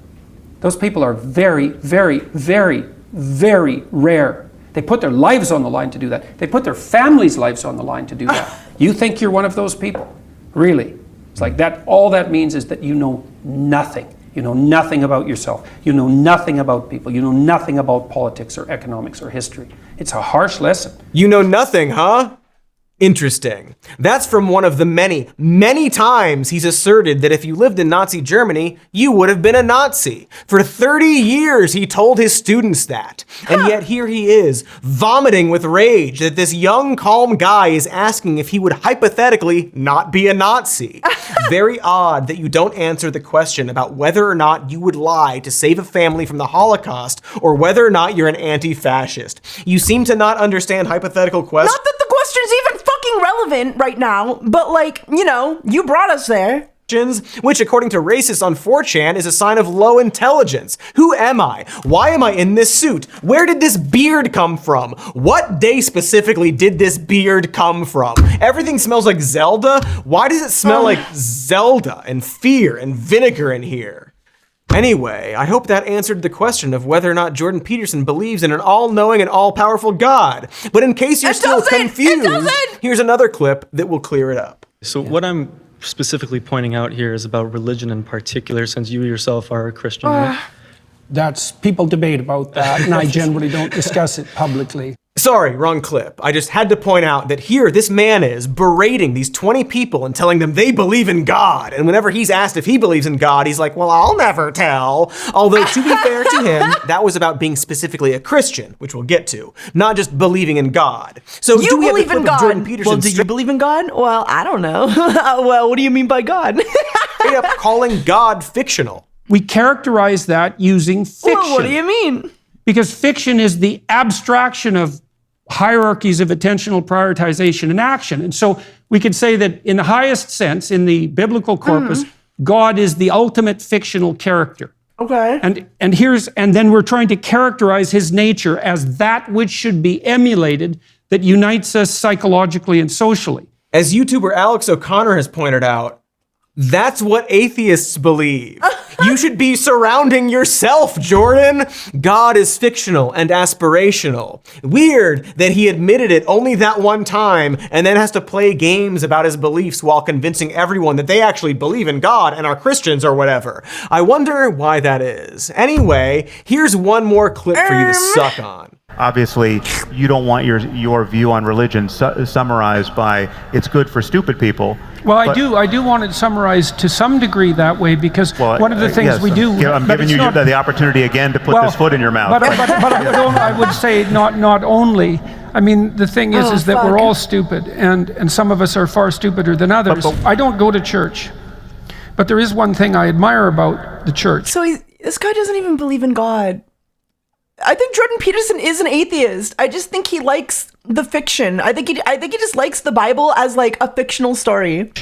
J: Those people are very, very, very, very rare. They put their lives on the line to do that. They put their families' lives on the line to do that. You think you're one of those people? Really? It's like that. All that means is that you know nothing. You know nothing about yourself. You know nothing about people. You know nothing about politics or economics or history. It's a harsh lesson.
C: you know nothing, huh? Interesting. That's from one of the many, many times he's asserted that if you lived in Nazi Germany, you would have been a Nazi. For 30 years, he told his students that. And yet here he is, vomiting with rage that this young, calm guy is asking if he would hypothetically not be a Nazi. Very odd that you don't answer the question about whether or not you would lie to save a family from the Holocaust or whether or not you're an anti-fascist. You seem to not understand hypothetical questions.
A: Not that the question's even fucking relevant right now, but like, you know, you brought us there.
C: Which, according to racists on 4chan, is a sign of low intelligence. Who am I? Why am I in this suit? Where did this beard come from? What day specifically did this beard come from? Everything smells like Zelda. Why does it smell like Zelda and fear and vinegar in here? Anyway, I hope that answered the question of whether or not Jordan Peterson believes in an all-knowing and all-powerful God. But in case you're still confused, here's another clip that will clear it up.
H: So what I'm specifically pointing out here is about religion in particular, since you yourself are a Christian, right?
D: That's, people debate about that, and I generally don't discuss it publicly.
C: Sorry, wrong clip. I just had to point out that here this man is berating these 20 people and telling them they believe in God. And whenever he's asked if he believes in God, he's like, well, I'll never tell. Although, to be fair to him, that was about being specifically a Christian, which we'll get to, not just believing in God. So
A: You
C: do we have a
A: believe
C: clip
A: in
C: of
A: God.
C: Jordan Peterson
A: Well, do you believe in God? Well, I don't know. Well, what do you mean by God?
C: straight up calling God fictional?
D: We characterize that using fiction.
A: Well, what do you mean?
D: Because fiction is the abstraction of hierarchies of attentional prioritization and action. And so we could say that in the highest sense, in the biblical corpus, God is the ultimate fictional character.
A: Okay.
D: And then we're trying to characterize his nature as that which should be emulated that unites us psychologically and socially.
C: As YouTuber Alex O'Connor has pointed out, that's what atheists believe. You should be surrounding yourself, Jordan. God is fictional and aspirational. Weird that he admitted it only that one time and then has to play games about his beliefs while convincing everyone that they actually believe in God and are Christians or whatever. I wonder why that is. Anyway, here's one more clip for you to suck on.
K: Obviously, you don't want your view on religion summarized by it's good for stupid people.
J: Well, I do want it summarized to some degree that way, because one of the things we do...
K: I'm giving you the opportunity again to put this foot in your mouth.
J: But I would say not only... I mean, the thing is that we're all stupid, and some of us are far stupider than others. I don't go to church, but there is one thing I admire about the church.
A: So this guy doesn't even believe in God. I think Jordan Peterson is an atheist. I just think he likes the fiction. I think he just likes the Bible as like a fictional story.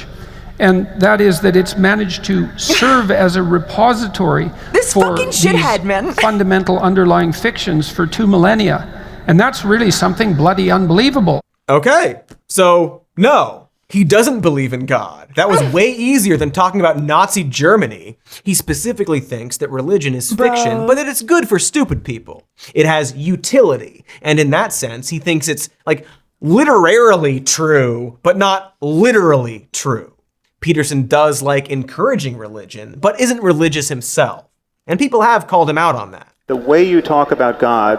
J: And that is that it's managed to serve as a repository for
A: fucking shithead, man.
J: Fundamental underlying fictions for 2 millennia. And that's really something bloody unbelievable.
C: Okay, so no. He doesn't believe in God. That was way easier than talking about Nazi Germany. He specifically thinks that religion is fiction, but that it's good for stupid people. It has utility. And in that sense, he thinks it's like literarily true, but not literally true. Peterson does like encouraging religion, but isn't religious himself. And people have called him out on that.
K: The way you talk about God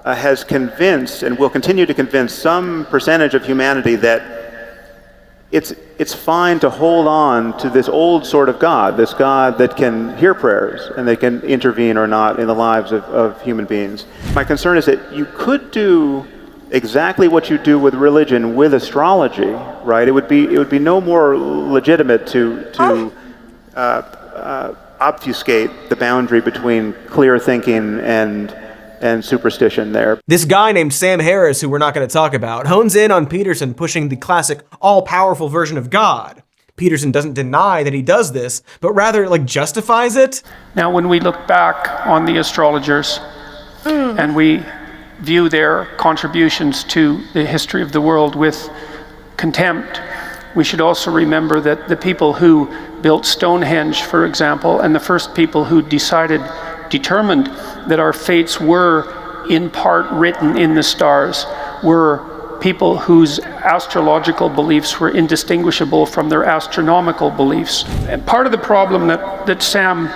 K: has convinced and will continue to convince some percentage of humanity that it's fine to hold on to this old sort of God, this God that can hear prayers and that can intervene or not in the lives of human beings. My concern is that you could do exactly what you do with religion with astrology, right? It would be no more legitimate to obfuscate the boundary between clear thinking and superstition there.
C: This guy named Sam Harris, who we're not going to talk about, hones in on Peterson pushing the classic all-powerful version of God. Peterson doesn't deny that he does this, but rather justifies it.
J: Now, when we look back on the astrologers and we view their contributions to the history of the world with contempt, we should also remember that the people who built Stonehenge, for example, and the first people who determined that our fates were in part written in the stars were people whose astrological beliefs were indistinguishable from their astronomical beliefs. And part of the problem that Sam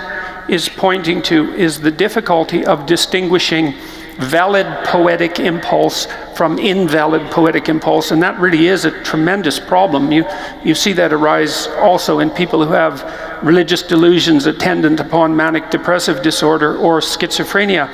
J: is pointing to is the difficulty of distinguishing valid poetic impulse from invalid poetic impulse, and that really is a tremendous problem. You see that arise also in people who have religious delusions attendant upon manic depressive disorder or schizophrenia.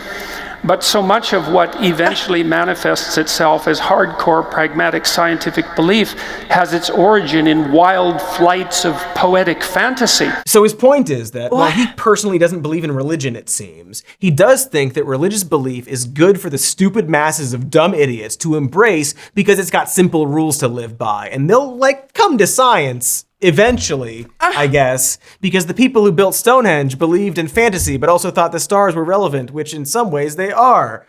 J: But so much of what eventually manifests itself as hardcore pragmatic scientific belief has its origin in wild flights of poetic fantasy.
C: So his point is that while he personally doesn't believe in religion, it seems, he does think that religious belief is good for the stupid masses of dumb idiots to embrace because it's got simple rules to live by. And they'll come to science eventually, I guess, because the people who built Stonehenge believed in fantasy, but also thought the stars were relevant, which in some ways they are.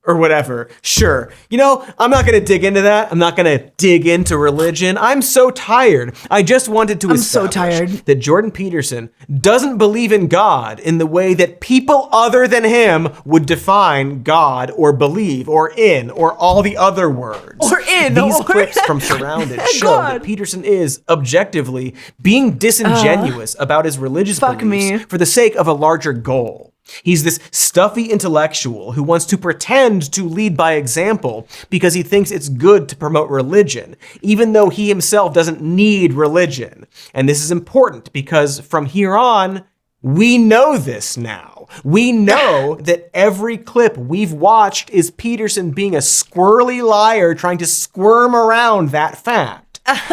C: or whatever. Sure. You know, I'm not going to dig into that. I'm not going to dig into religion. I'm so tired. I just wanted to establish that Jordan Peterson doesn't believe in God in the way that people other than him would define God or believe or in or all the other words.
A: Or in.
C: These
A: or
C: clips from Surrounded show that Peterson is objectively being disingenuous about his religious beliefs for the sake of a larger goal. He's this stuffy intellectual who wants to pretend to lead by example because he thinks it's good to promote religion, even though he himself doesn't need religion. And this is important because from here on, we know this now. We know that every clip we've watched is Peterson being a squirrely liar trying to squirm around that fact.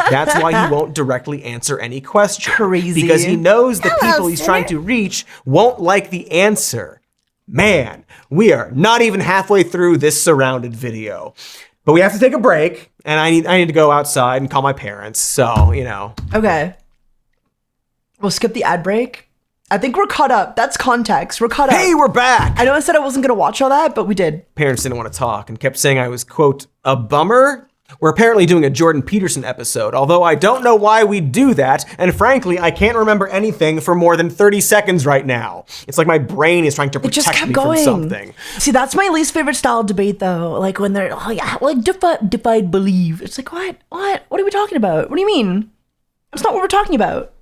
C: That's why he won't directly answer any question.
A: Crazy.
C: Because he knows the people he's trying to reach won't like the answer. Man, we are not even halfway through this Surrounded video. But we have to take a break, and I need to go outside and call my parents, so, you know.
A: Okay. We'll skip the ad break. I think we're caught up. That's context. We're caught up.
C: Hey, we're back!
A: I know I said I wasn't going to watch all that, but we did.
C: Parents didn't want to talk and kept saying I was, quote, a bummer. We're apparently doing a Jordan Peterson episode, although I don't know why we do that, and frankly, I can't remember anything for more than 30 seconds right now. It's like my brain is trying to protect me from something.
A: See, that's my least favorite style of debate, though. Like when they're, oh yeah, like divide believe. It's like, what? What are we talking about? What do you mean? That's not what we're talking about.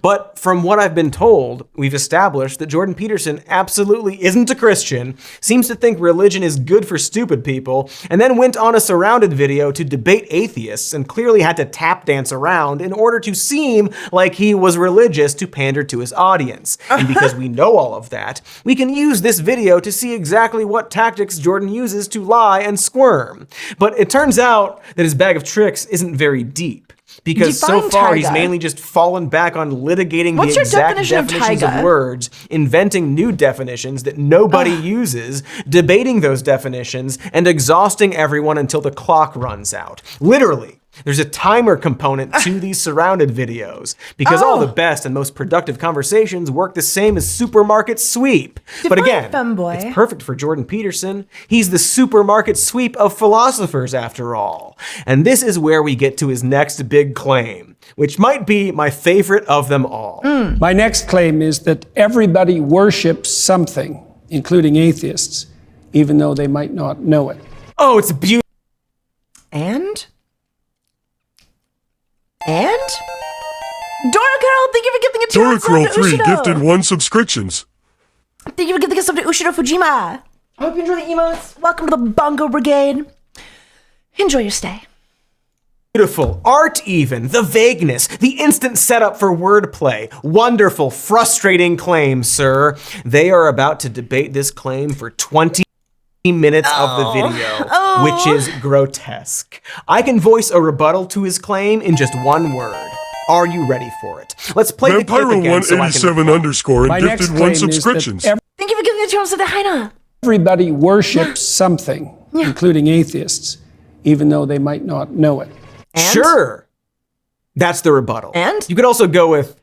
C: But from what I've been told, we've established that Jordan Peterson absolutely isn't a Christian, seems to think religion is good for stupid people, and then went on a Surrounded video to debate atheists and clearly had to tap dance around in order to seem like he was religious to pander to his audience. And because we know all of that, we can use this video to see exactly what tactics Jordan uses to lie and squirm. But it turns out that his bag of tricks isn't very deep. Because so far he's mainly just fallen back on litigating the exact definitions of words, inventing new definitions that nobody uses, debating those definitions, and exhausting everyone until the clock runs out. Literally. There's a timer component to these Surrounded videos because all the best and most productive conversations work the same as supermarket sweep. But again, it's perfect for Jordan Peterson. He's the supermarket sweep of philosophers after all. And this is where we get to his next big claim, which might be my favorite of them all.
D: My next claim is that everybody worships something, including atheists, even though they might not know it.
C: Oh, it's beautiful.
A: And? Dora Carol, thank you for giving a
B: Dora Carol 3 gifted 1 subscriptions.
A: Thank you for giving us something to Ushiro Fujima. I hope you enjoy the emotes. Welcome to the Bongo Brigade. Enjoy your stay.
C: Beautiful. Art even. The vagueness. The instant setup for wordplay. Wonderful, frustrating claim, sir. They are about to debate this claim for 20 minutes of the video, which is grotesque. I can voice a rebuttal to his claim in just one word. Are you ready for it? Let's play the clip again so I can...
B: Vampiro187_ and gifted 1 subscriptions.
A: Thank you for giving the chance to the Heina.
D: Everybody worships something, including atheists, even though they might not know it.
A: And?
C: Sure. That's the rebuttal.
A: And?
C: You could also go with,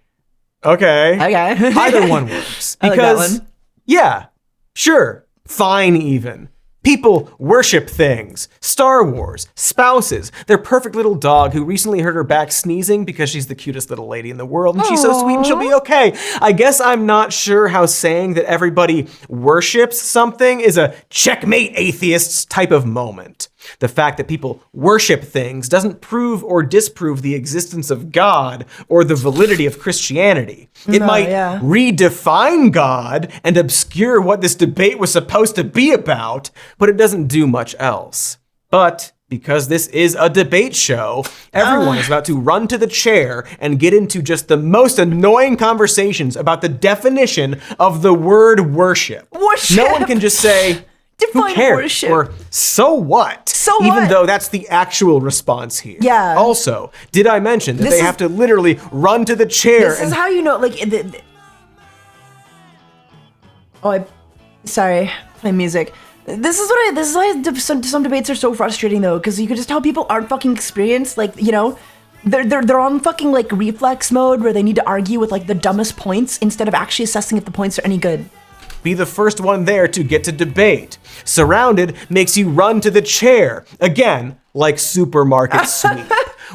C: okay. Either one works. Because,
A: I like that one.
C: Yeah, sure. Fine even. People worship things. Star Wars, spouses, their perfect little dog who recently hurt her back sneezing because she's the cutest little lady in the world and she's so sweet and she'll be okay. I guess I'm not sure how saying that everybody worships something is a checkmate atheists type of moment. The fact that people worship things doesn't prove or disprove the existence of God or the validity of Christianity. It might redefine God and obscure what this debate was supposed to be about, but it doesn't do much else. But because this is a debate show, everyone is about to run to the chair and get into just the most annoying conversations about the definition of the word worship. No one can just say, who cares?
A: Worship.
C: Or so what?
A: So
C: Even
A: what?
C: though that's the actual response here.
A: Yeah.
C: Also, did I mention that they have to literally run to the chair?
A: This is how you know, like, sorry, play music. This is why some debates are so frustrating though, because you could just tell people aren't fucking experienced. Like, you know, they're on fucking like reflex mode where they need to argue with like the dumbest points instead of actually assessing if the points are any good.
C: be the first one there to get to debate. Surrounded makes you run to the chair. Again, like supermarket sweep.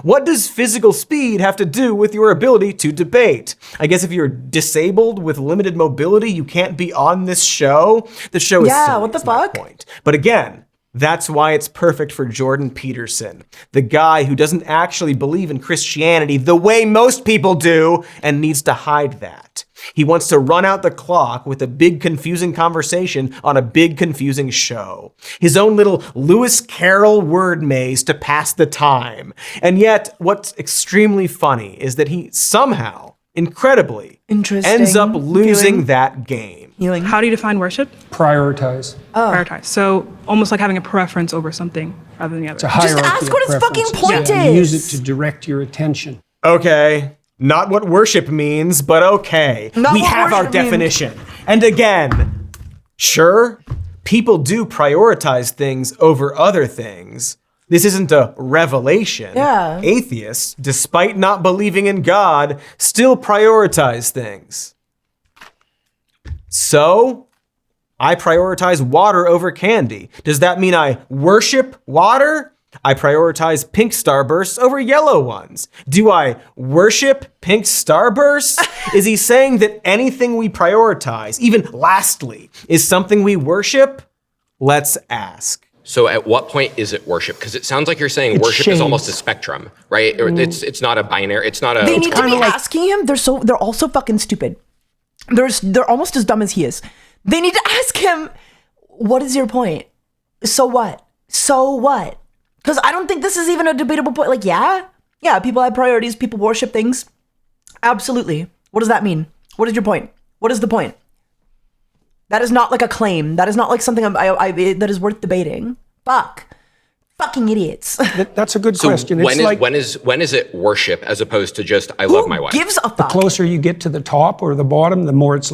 C: What does physical speed have to do with your ability to debate? I guess if you're disabled with limited mobility, you can't be on this show. The show is silly,
A: what the
C: is my
A: fuck?
C: point. But again, that's why it's perfect for Jordan Peterson, the guy who doesn't actually believe in Christianity the way most people do and needs to hide that. He wants to run out the clock with a big confusing conversation on a big confusing show. His own little Lewis Carroll word maze to pass the time. And yet, what's extremely funny is that he somehow, incredibly, ends up losing that game.
L: How do you define worship?
D: Prioritize.
L: Prioritize. So almost like having a preference over something rather than the other.
D: It's a hierarchy.
A: Just ask what its fucking point
D: Yeah,
A: is.
D: use it to direct your attention.
C: Okay, not what worship means, but okay.
A: Not
C: we
A: what
C: have our
A: worship means.
C: definition. And again, sure, people do prioritize things over other things. This isn't a revelation.
A: Yeah.
C: Atheists, despite not believing in God, still prioritize things. So, I prioritize water over candy. Does that mean I worship water? I prioritize pink starbursts over yellow ones. Do I worship pink starbursts? Is he saying that anything we prioritize, even lastly, is something we worship? Let's ask.
M: So at what point is it worship? Because it sounds like you're saying worship is almost a spectrum, right? Or it's not a binary. It's not a.
A: They need to be asking him. They're all so fucking stupid. They're almost as dumb as he is. They need to ask him, what is your point? So what? So what? Because I don't think this is even a debatable point. Like, yeah, people have priorities. People worship things. Absolutely. What does that mean? What is your point? What is the point? That is not like a claim. That is not like something that is worth debating. Fucking idiots.
D: That's a good
M: So
D: question.
M: when is it worship as opposed to just I love my wife?
A: Gives a
D: The
A: fuck?
D: closer you get to the top or the bottom, the more it's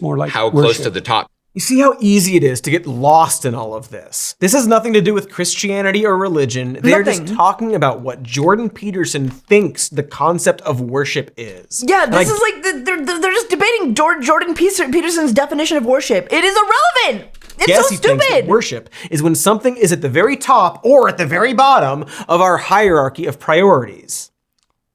D: more like
M: How
D: worship.
M: close to the top?
C: You see how easy it is to get lost in all of this. This has nothing to do with Christianity or religion. They're just talking about what Jordan Peterson thinks the concept of worship is.
A: Yeah, this is like they're just debating Jordan Peterson's definition of worship. It is irrelevant. It's
C: Guess
A: so
C: he thinks that
A: stupid.
C: worship is when something is at the very top or at the very bottom of our hierarchy of priorities.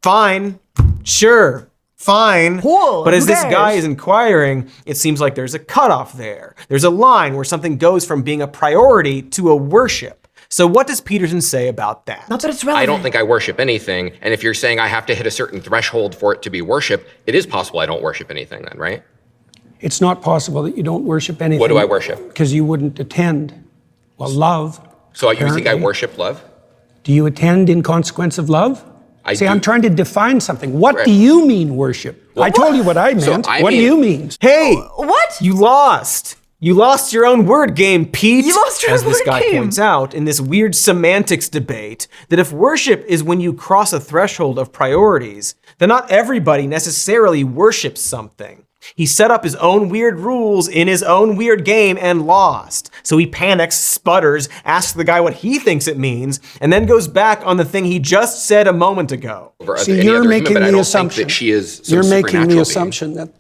C: Fine, sure, fine.
A: Cool,
C: but as
A: who
C: this guy
A: cares?
C: is inquiring, it seems like there's a cutoff there. There's a line where something goes from being a priority to a worship. So what does Peterson say about that?
A: Not that it's relevant.
M: I don't think I worship anything. And if you're saying I have to hit a certain threshold for it to be worship, it is possible I don't worship anything then, right?
D: It's not possible that you don't worship anything.
M: What do I worship?
D: Because you wouldn't attend. Well, love.
M: So you think I
D: apparently.
M: worship love?
D: Do you attend in consequence of love?
M: I
D: See,
M: do.
D: I'm trying to define something. What
M: Right.
D: do you mean worship? I told you what I
M: So
D: meant.
M: I
D: What do
M: mean-
D: you mean?
C: Hey,
A: What?
C: you lost. You lost your own word game, Pete.
A: You lost your
C: As
A: own
C: this
A: word
C: guy
A: game.
C: points out in this weird semantics debate, that if worship is when you cross a threshold of priorities, then not everybody necessarily worships something. He set up his own weird rules in his own weird game and lost. So he panics, sputters, asks the guy what he thinks it means, and then goes back on the thing he just said a moment ago.
D: See, you're making
M: but I
D: the
M: don't
D: assumption.
M: think that she is some
D: You're making
M: supernatural
D: the
M: being.
D: assumption that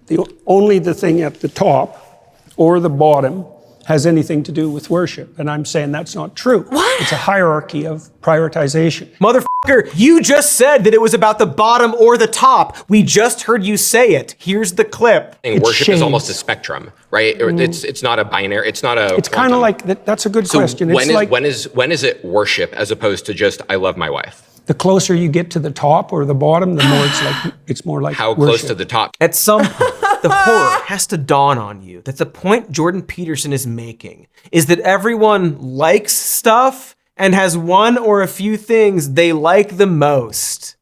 D: only the thing at the top or the bottom has anything to do with worship. And I'm saying that's not true.
A: What?
D: It's a hierarchy of prioritization.
C: Motherfucker, you just said that it was about the bottom or the top. We just heard you say it. Here's the clip.
M: And worship is almost a spectrum, right? Or it's not a binary. It's not a.
D: It's kind of like that's a good
M: So
D: question.
M: when
D: It's
M: is when is it worship as opposed to just I love my wife?
D: the closer you get to the top or the bottom, the more it's more like
M: How
D: worship.
M: close to the top?
C: At some point, the horror has to dawn on you that the point Jordan Peterson is making is that everyone likes stuff and has one or a few things they like the most.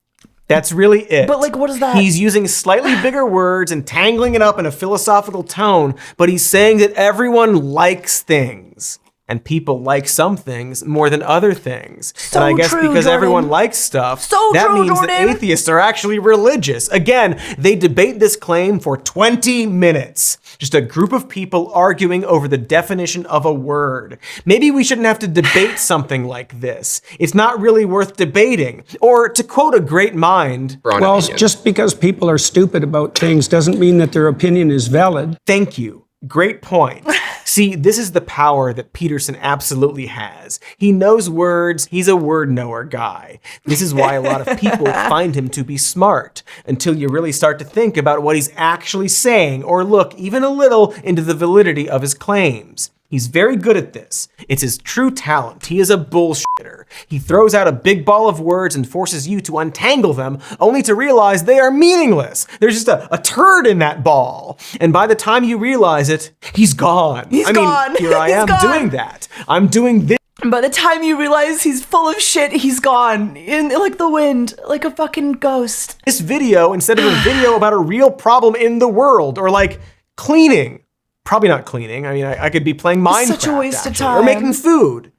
C: That's really it.
A: But, like, what is that?
C: He's using slightly bigger words and tangling it up in a philosophical tone, but he's saying that everyone likes things. And people like some things more than other things.
A: So
C: and I guess
A: true,
C: because
A: Jordan.
C: everyone likes stuff,
A: So
C: that
A: true,
C: means
A: Jordan.
C: that atheists are actually religious. Again, they debate this claim for 20 minutes. Just a group of people arguing over the definition of a word. Maybe we shouldn't have to debate something like this. It's not really worth debating. Or to quote a great mind,
D: Well, just because people are stupid about things doesn't mean that their opinion is valid.
C: Thank you. Great point. See, this is the power that Peterson absolutely has. He knows words. He's a word knower guy. This is why a lot of people find him to be smart, until you really start to think about what he's actually saying or look even a little into the validity of his claims. He's very good at this. It's his true talent. He is a bullshitter. He throws out a big ball of words and forces you to untangle them, only to realize they are meaningless. There's just a turd in that ball. And by the time you realize it, he's gone.
A: He's gone.
C: Here I am doing that. I'm doing this.
A: By the time you realize he's full of shit, he's gone. In like the wind, like a fucking ghost.
C: This video instead of a video about a real problem in the world, or like cleaning. Probably not cleaning. I mean, I could be playing Minecraft.
A: Such a waste of
C: actually.
A: time.
C: Or making food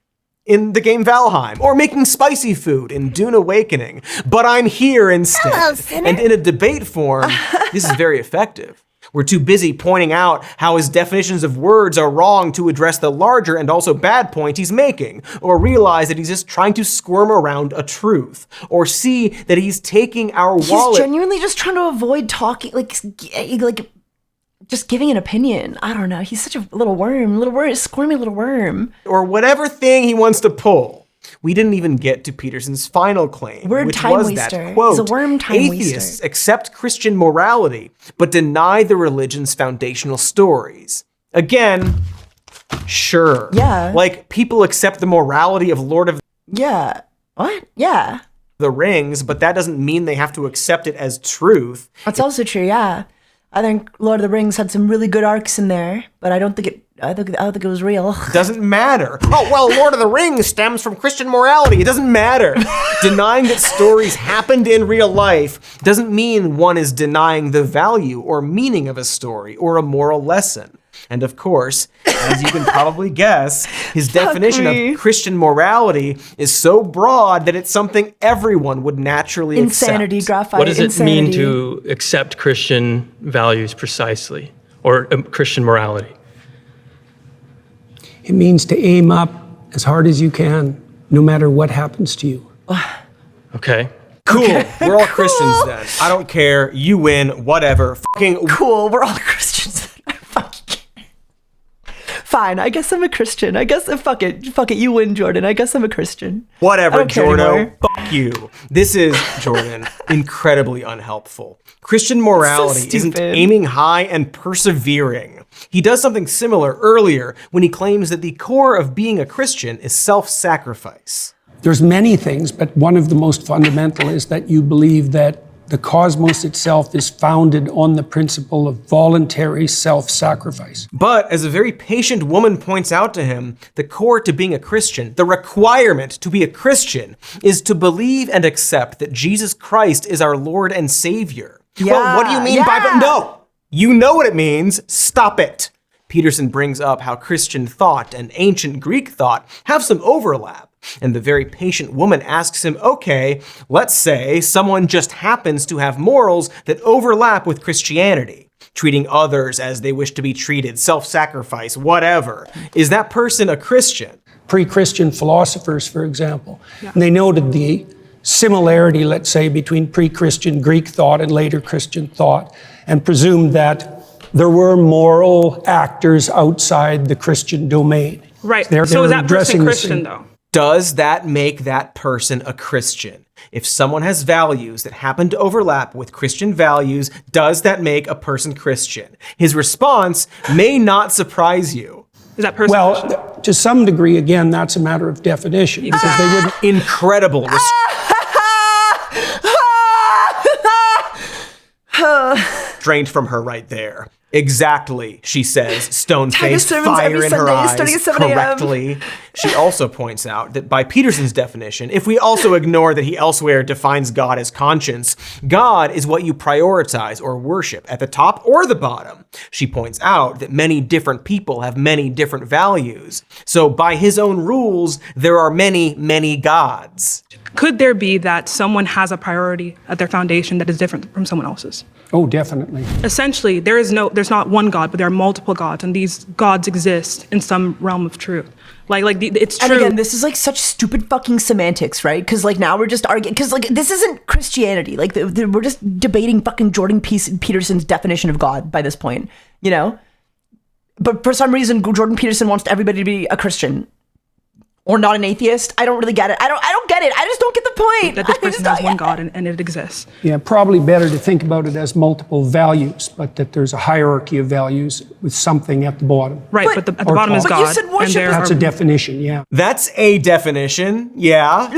C: in the game Valheim. Or making spicy food in Dune Awakening. But I'm here instead.
A: Hello, sinner.
C: And in a debate form, this is very effective. We're too busy pointing out how his definitions of words are wrong to address the larger and also bad point he's making, or realize that he's just trying to squirm around a truth, or see that he's taking our wallet.
A: He's genuinely just trying to avoid talking, like just giving an opinion. I don't know. He's such a little squirmy little worm.
C: Or whatever thing he wants to pull. We didn't even get to Peterson's final claim, which was that, quote,
A: He's a worm time
C: atheists
A: waster.
C: accept Christian morality, but deny the religion's foundational stories. Again, sure.
A: Yeah.
C: Like, people accept the morality of Lord of
A: Yeah. What? Yeah.
C: the Rings, but that doesn't mean they have to accept it as truth.
A: That's also true, yeah. I think Lord of the Rings had some really good arcs in there, but I don't think it was real.
C: Doesn't matter. Oh, well, Lord of the Rings stems from Christian morality. It doesn't matter. Denying that stories happened in real life doesn't mean one is denying the value or meaning of a story or a moral lesson. And of course, as you can probably guess, his definition of Christian morality is so broad that it's something everyone would naturally
A: Insanity,
C: accept.
A: graphite.
H: What does it mean
A: insanity.
H: to accept Christian values precisely, or Christian morality?
D: It means to aim up as hard as you can, no matter what happens to you.
H: Okay.
C: Cool. We're all Christians then. I don't care. You win. Whatever. Fucking
A: cool. We're all Christians. Fine, I guess I'm a Christian. I guess, fuck it, you win, Jordan. I guess I'm a Christian.
C: Whatever, Jordo.
A: Anymore.
C: Fuck you. This is, Jordan, incredibly unhelpful. Christian morality isn't aiming high and persevering. He does something similar earlier when he claims that the core of being a Christian is self-sacrifice.
D: There's many things, but one of the most fundamental is that you believe that the cosmos itself is founded on the principle of voluntary self-sacrifice.
C: But as a very patient woman points out to him, the core to being a Christian, the requirement to be a Christian, is to believe and accept that Jesus Christ is our Lord and Savior. Well, what do you mean by that? No, you know what it means. Stop it. Peterson brings up how Christian thought and ancient Greek thought have some overlap. And the very patient woman asks him, okay, let's say someone just happens to have morals that overlap with Christianity, treating others as they wish to be treated, self-sacrifice, whatever. Is that person a Christian?
D: Pre-Christian philosophers, for example, and they noted the similarity, let's say, between pre-Christian Greek thought and later Christian thought, and presumed that there were moral actors outside the Christian domain.
L: Right.
D: They're
L: So is that
D: addressing
L: person
D: the
L: Christian,
D: same-
L: though?
C: Does that make that person a Christian? If someone has values that happen to overlap with Christian values, does that make a person Christian? His response may not surprise you.
L: Is that person Christian?
D: Well, to some degree, again, that's a matter of definition, because they wouldn't.
C: Incredible. Restraint from her right there. Exactly, she says, stone-faced, fire in her eyes, correctly. She also points out that by Peterson's definition, if we also ignore that he elsewhere defines God as conscience, God is what you prioritize or worship at the top or the bottom. She points out that many different people have many different values. So by his own rules, there are many, many gods.
L: Could there be that someone has a priority at their foundation that is different from someone else's?
D: Oh, definitely.
L: Essentially, there's not one God, but there are multiple gods, and these gods exist in some realm of truth. It's true.
A: And again, this is like such stupid fucking semantics, right? Because like now we're just arguing, because like this isn't Christianity. Like we're just debating fucking Jordan Peterson's definition of God by this point, you know? but for some reason, Jordan Peterson wants everybody to be a Christian. Or not an atheist. I don't really get it. I don't get it. I just don't get the point.
L: That this person has one God and it exists.
D: Yeah, probably better to think about it as multiple values, but that there's a hierarchy of values with something at the bottom.
L: Right, but at the bottom is God.
A: You said worship.
D: That's a definition, yeah.
C: That's a definition, yeah.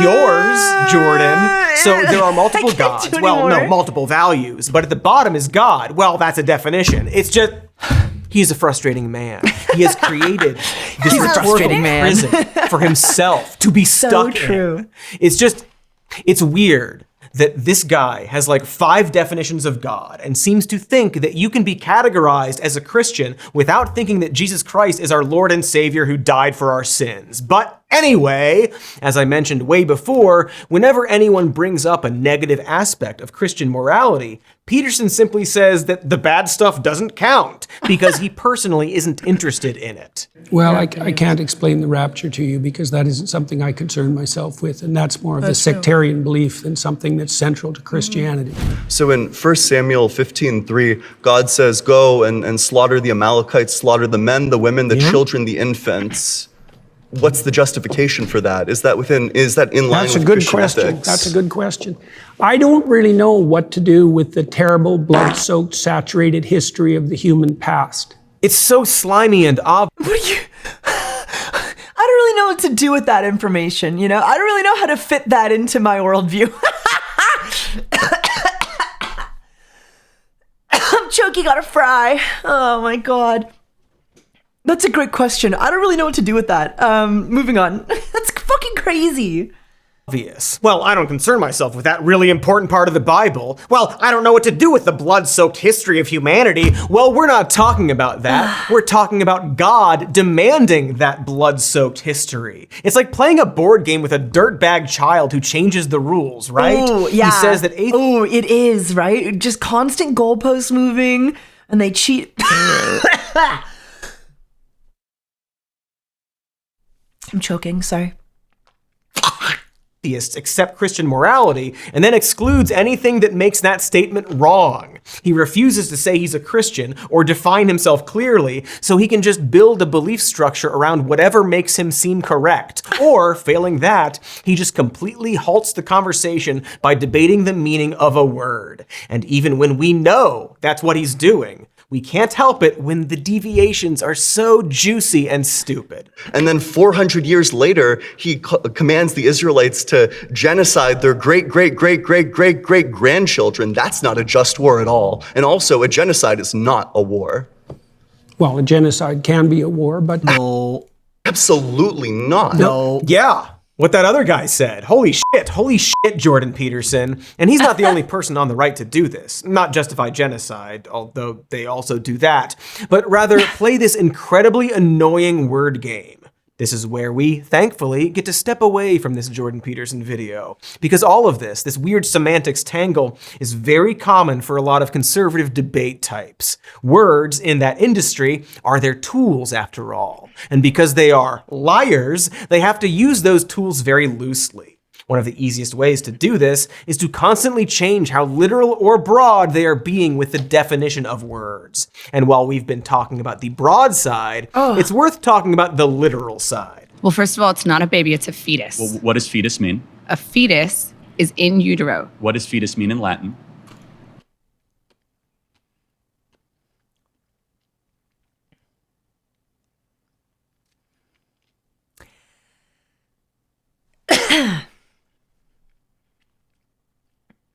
C: Yours, Jordan. So there are multiple gods. Well, no, multiple values. But at the bottom is God. Well, that's a definition. It's just... He's a frustrating man. He has created this rhetorical prison for himself to be stuck in. It's weird that this guy has like 5 definitions of God and seems to think that you can be categorized as a Christian without thinking that Jesus Christ is our Lord and Savior who died for our sins. But anyway, as I mentioned way before, whenever anyone brings up a negative aspect of Christian morality, Peterson simply says that the bad stuff doesn't count because he personally isn't interested in it.
D: Well, I can't explain the rapture to you because that isn't something I concern myself with, and that's more of a sectarian belief than something that's central to Christianity.
N: So in 1 Samuel 15:3, God says, go and slaughter the Amalekites, slaughter the men, the women, the children, the infants. What's the justification for that? Is that in line with Christian ethics?
D: That's a good question. I don't really know what to do with the terrible, blood-soaked, saturated history of the human past.
C: It's so slimy and obvious.
A: I don't really know what to do with that information, you know? I don't really know how to fit that into my worldview. I'm choking on a fry. Oh my God. That's a great question. I don't really know what to do with that. Moving on. That's fucking crazy.
C: Obvious. Well, I don't concern myself with that really important part of the Bible. Well, I don't know what to do with the blood-soaked history of humanity. Well, we're not talking about that. We're talking about God demanding that blood-soaked history. It's like playing a board game with a dirtbag child who changes the rules, right?
A: Ooh, yeah.
C: He says that
A: Ooh, it is, right? Just constant goalposts moving, and they cheat. I'm choking, sorry.
C: Atheists accept Christian morality and then excludes anything that makes that statement wrong. He refuses to say he's a Christian or define himself clearly, so he can just build a belief structure around whatever makes him seem correct. Or, failing that, he just completely halts the conversation by debating the meaning of a word. And even when we know that's what he's doing, we can't help it when the deviations are so juicy and stupid.
N: And then 400 years later, he commands the Israelites to genocide their great-great-great-great-great-great-grandchildren. That's not a just war at all. And also, a genocide is not a war.
D: Well, a genocide can be a war, but...
C: No.
N: Absolutely not.
C: No. Yeah. What that other guy said. Holy shit, Jordan Peterson. And he's not the only person on the right to do this. Not justify genocide, although they also do that, but rather play this incredibly annoying word game. This is where we, thankfully, get to step away from this Jordan Peterson video. Because all of this weird semantics tangle, is very common for a lot of conservative debate types. Words in that industry are their tools, after all. And because they are liars, they have to use those tools very loosely. One of the easiest ways to do this is to constantly change how literal or broad they are being with the definition of words. And while we've been talking about the broad side, it's worth talking about the literal side.
O: Well, first of all, it's not a baby, it's a fetus.
P: Well, what does fetus mean?
O: A fetus is in utero.
P: What does fetus mean in Latin?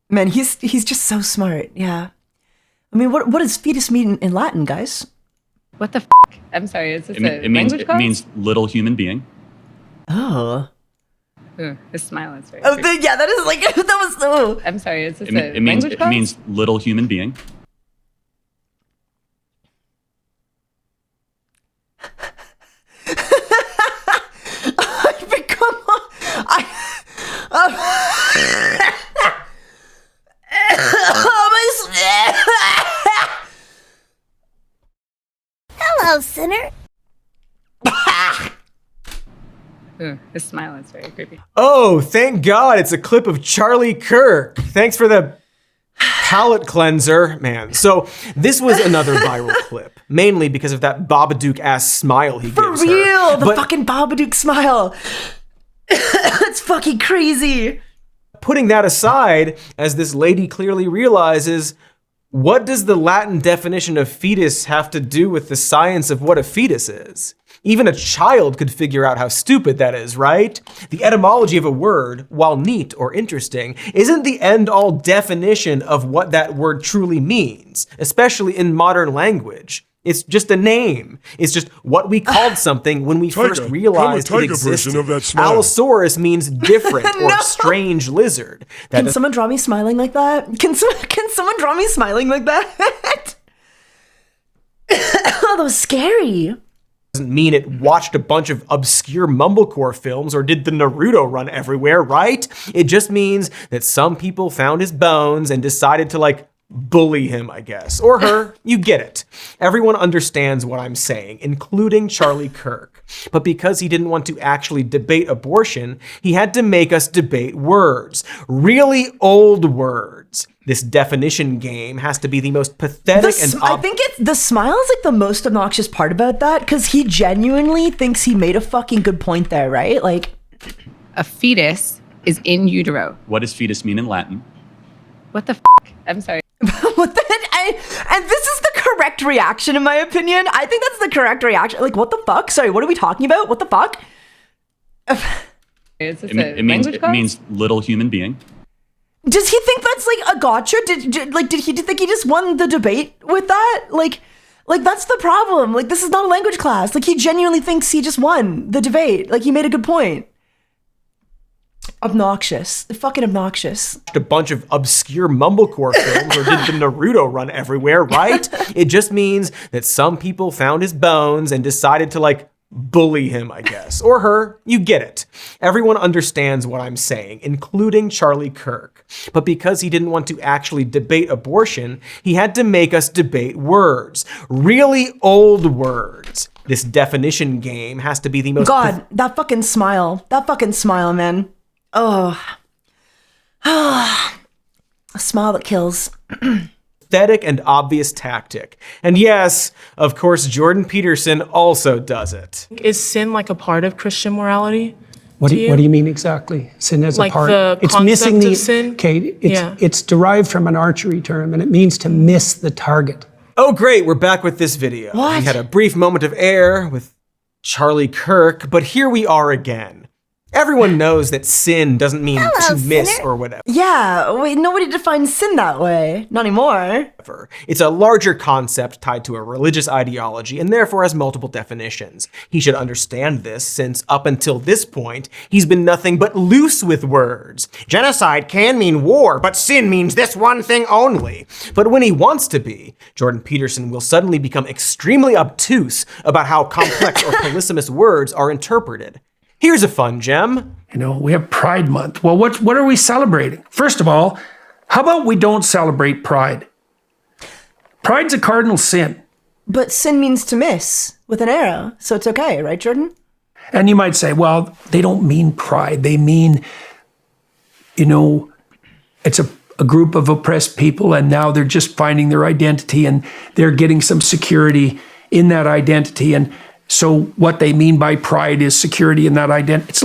A: Man, he's just so smart, yeah. I mean, what does fetus mean in Latin, guys?
O: What the f***? I'm sorry, is this
P: It means little human being.
A: Oh.
O: Ooh, his smile is very
A: creepy. Yeah, that is like, that was so...
O: I'm sorry, is this
P: It means little human being.
A: I've become...
O: Hello, sinner. Ooh, his smile is very creepy.
C: Oh, thank God it's a clip of Charlie Kirk. Thanks for the palate cleanser, man. So this was another viral clip, mainly because of that Babadook-ass smile he gives her.
A: For real, the fucking Babadook smile. It's fucking crazy.
C: Putting that aside, as this lady clearly realizes, what does the Latin definition of fetus have to do with the science of what a fetus is? Even a child could figure out how stupid that is, right? The etymology of a word, while neat or interesting, isn't the end-all definition of what that word truly means, especially in modern language. It's just a name. It's just what we called something when we first realized it existed. Allosaurus means different or strange lizard.
A: Can someone draw me smiling like that? Can someone draw me smiling like that? Oh, that was scary.
C: Doesn't mean it watched a bunch of obscure mumblecore films or did the Naruto run everywhere, right? It just means that some people found his bones and decided to bully him, I guess. Or her, you get it. Everyone understands what I'm saying, including Charlie Kirk. But because he didn't want to actually debate abortion, he had to make us debate words. Really old words. This definition game has to be the most pathetic
A: I think the smile is the most obnoxious part about that, because he genuinely thinks he made a fucking good point there, right?
O: A fetus is in utero.
P: What does fetus mean in Latin?
O: What the I'm sorry.
A: What the and this is the correct reaction, in my opinion. I think that's the correct reaction. What the fuck? Sorry, what are we talking about? What the fuck?
P: It means little human being.
A: Does he think that's a gotcha? Did he think he just won the debate with that? That's the problem. This is not a language class. He genuinely thinks he just won the debate. He made a good point. Obnoxious. Fucking obnoxious.
C: A bunch of obscure mumblecore films or did the Naruto run everywhere, right? It just means that some people found his bones and decided to bully him, I guess. Or her, you get it. Everyone understands what I'm saying, including Charlie Kirk. But because he didn't want to actually debate abortion, he had to make us debate words. Really old words. This definition game has to be the most...
A: God, that fucking smile. That fucking smile, man. Oh. A smile that kills.
C: Pathetic and obvious tactic. And yes, of course, Jordan Peterson also does it.
Q: Is sin a part of Christian morality?
D: What do you mean exactly? Sin as a part?
Q: It's missing the sin?
D: Kate, it's derived from an archery term, and it means to miss the target.
C: Oh great, we're back with this video.
A: What?
C: We had a brief moment of air with Charlie Kirk, but here we are again. Everyone knows that sin doesn't mean to miss or whatever.
A: Yeah, wait, nobody defines sin that way. Not anymore.
C: It's a larger concept tied to a religious ideology and therefore has multiple definitions. He should understand this since up until this point, he's been nothing but loose with words. Genocide can mean war, but sin means this one thing only. But when he wants to be, Jordan Peterson will suddenly become extremely obtuse about how complex or polysemous words are interpreted. Here's a fun gem.
J: We have Pride Month. Well, what are we celebrating? First of all, how about we don't celebrate pride? Pride's a cardinal sin.
A: But sin means to miss with an arrow, so it's okay, right, Jordan?
J: And you might say, well, they don't mean pride. They mean, it's a group of oppressed people, and now they're just finding their identity, and they're getting some security in that identity. And so what they mean by pride is security in that identity. It's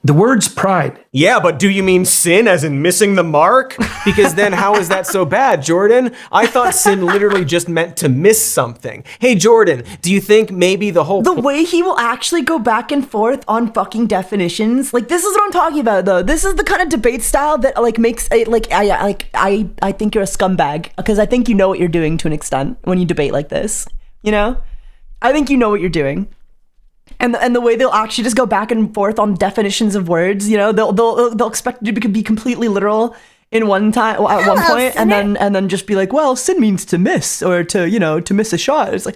J: the word's pride.
C: Yeah, but do you mean sin as in missing the mark? Because then how is that so bad, Jordan? I thought sin literally just meant to miss something. Hey, Jordan, do you think maybe the
A: way he will actually go back and forth on fucking definitions, this is what I'm talking about, though. This is the kind of debate style that makes it I think you're a scumbag, because I think you know what you're doing to an extent when you debate like this. I think you know what you're doing. And the way they'll actually just go back and forth on definitions of words, they'll expect you to be completely literal in one time at one point, and then just be like, well, sin means to miss, or to miss a shot. It's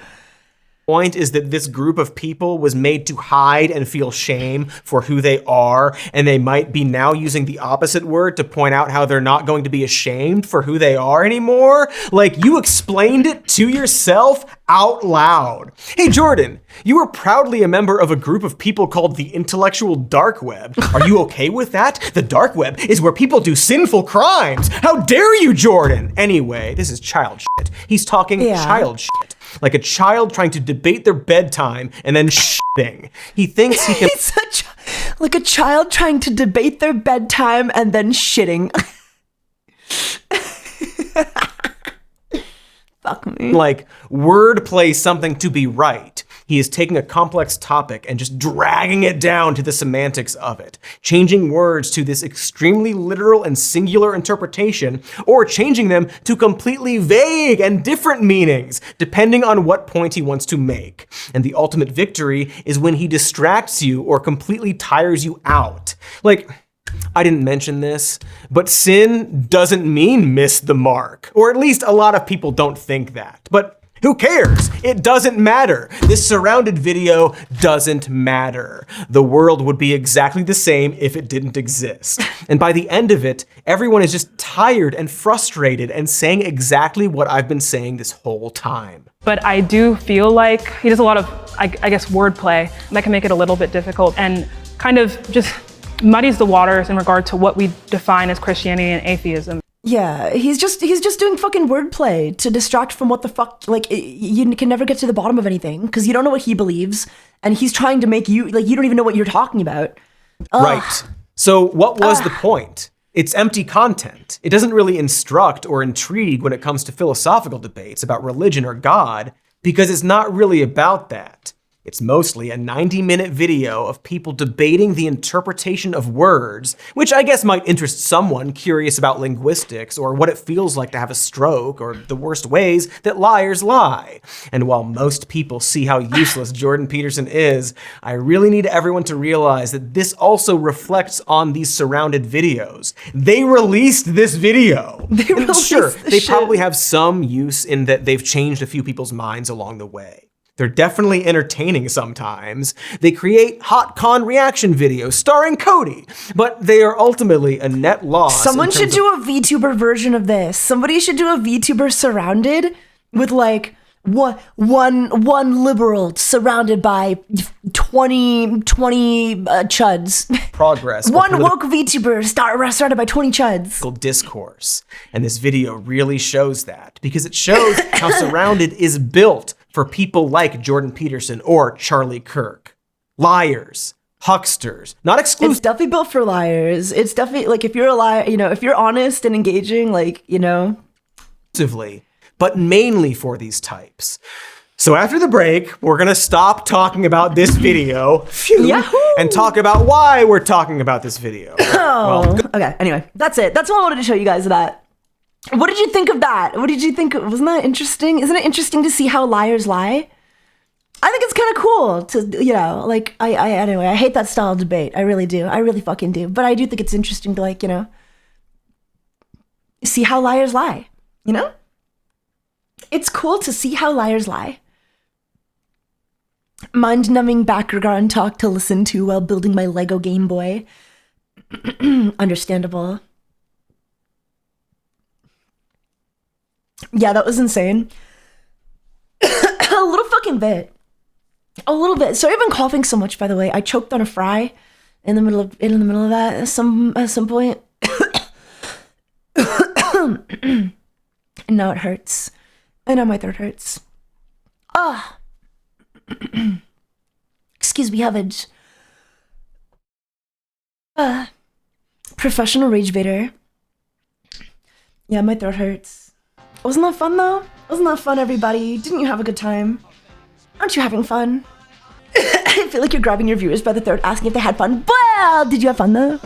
C: Point is that this group of people was made to hide and feel shame for who they are, and they might be now using the opposite word to point out how they're not going to be ashamed for who they are anymore. Like, you explained it to yourself out loud. Hey, Jordan, you were proudly a member of a group of people called the intellectual dark web. Are you okay with that? The dark web is where people do sinful crimes. How dare you, Jordan? Anyway, this is child shit. He's talking child shit. Like a child trying to debate their bedtime and then shitting. He thinks he can.
A: Like a child trying to debate their bedtime and then shitting. Fuck me.
C: Like, wordplay something to be right. He is taking a complex topic and just dragging it down to the semantics of it, changing words to this extremely literal and singular interpretation, or changing them to completely vague and different meanings, depending on what point he wants to make. And the ultimate victory is when he distracts you or completely tires you out. Like, I didn't mention this, but sin doesn't mean miss the mark. Or at least a lot of people don't think that. But who cares? It doesn't matter. This surrounded video doesn't matter. The world would be exactly the same if it didn't exist. And by the end of it, everyone is just tired and frustrated and saying exactly what I've been saying this whole time.
L: But I do feel like he does a lot of, I guess, wordplay that can make it a little bit difficult and kind of just muddies the waters in regard to what we define as Christianity and atheism.
A: Yeah, he's just doing fucking wordplay to distract from what the fuck, like, you can never get to the bottom of anything because you don't know what he believes, and he's trying to make you, like, you don't even know what you're talking about.
C: Right. So what was the point? It's empty content. It doesn't really instruct or intrigue when it comes to philosophical debates about religion or God, because it's not really about that. It's mostly a 90-minute video of people debating the interpretation of words, which I guess might interest someone curious about linguistics or what it feels like to have a stroke or the worst ways that liars lie. And while most people see how useless Jordan Peterson is, I really need everyone to realize that this also reflects on these surrounded videos. They released this video. They probably have some use in that they've changed a few people's minds along the way. They're definitely entertaining sometimes. They create hot con reaction videos starring Cody, but they are ultimately a net loss.
A: Someone should do a VTuber version of this. Somebody should do a VTuber surrounded with like one liberal surrounded by 20 chuds.
C: Progress.
A: One woke VTuber surrounded by 20 chuds.
C: Discourse. And this video really shows that because it shows how Surrounded is built for people like Jordan Peterson or Charlie Kirk. Liars, hucksters, not exclusive.
A: It's definitely built for liars. It's definitely, like, if you're a liar, you know, if you're honest and engaging, like, you know.
C: But mainly for these types. So after the break, we're gonna stop talking about this video and talk about why we're talking about this video.
A: Okay, anyway, that's it. That's all I wanted to show you guys that. What did you think of that? What did you think? Wasn't that interesting? Isn't it interesting to see how liars lie? I think it's kind of cool to, you know, like, anyway, I hate that style of debate. I really do. I really fucking do. But I do think it's interesting to, like, you know, see how liars lie, you know? It's cool to see how liars lie. Mind-numbing background talk to listen to while building my Lego Game Boy. Understandable. Yeah, that was insane. A little fucking bit. A little bit. Sorry, I've been coughing so much, by the way. I choked on a fry in the middle of that at some point. And now it hurts. I know my throat hurts. Excuse me, heavens. Professional rage baiter. Yeah, my throat hurts. Wasn't that fun, though? Wasn't that fun, everybody? Didn't you have a good time? Aren't you having fun? I feel like you're grabbing your viewers by the throat, asking if they had fun. Well, did you have fun, though?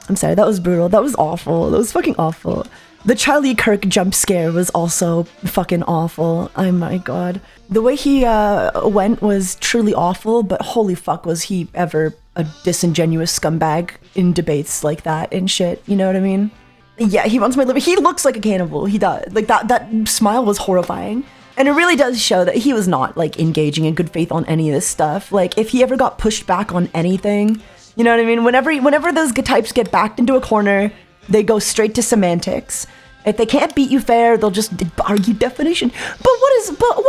A: I'm sorry, that was brutal. That was awful. That was fucking awful. The Charlie Kirk jump scare was also fucking awful. Oh my god. The way he went was truly awful, but holy fuck was he ever a disingenuous scumbag in debates like that and shit. You know what I mean? Yeah, he wants my liver. He looks like a cannibal. He does. Like that smile was horrifying. And it really does show that he was not like engaging in good faith on any of this stuff. Like if he ever got pushed back on anything, you know what I mean? Whenever those types get backed into a corner, they go straight to semantics. If they can't beat you fair, they'll just argue definition. But what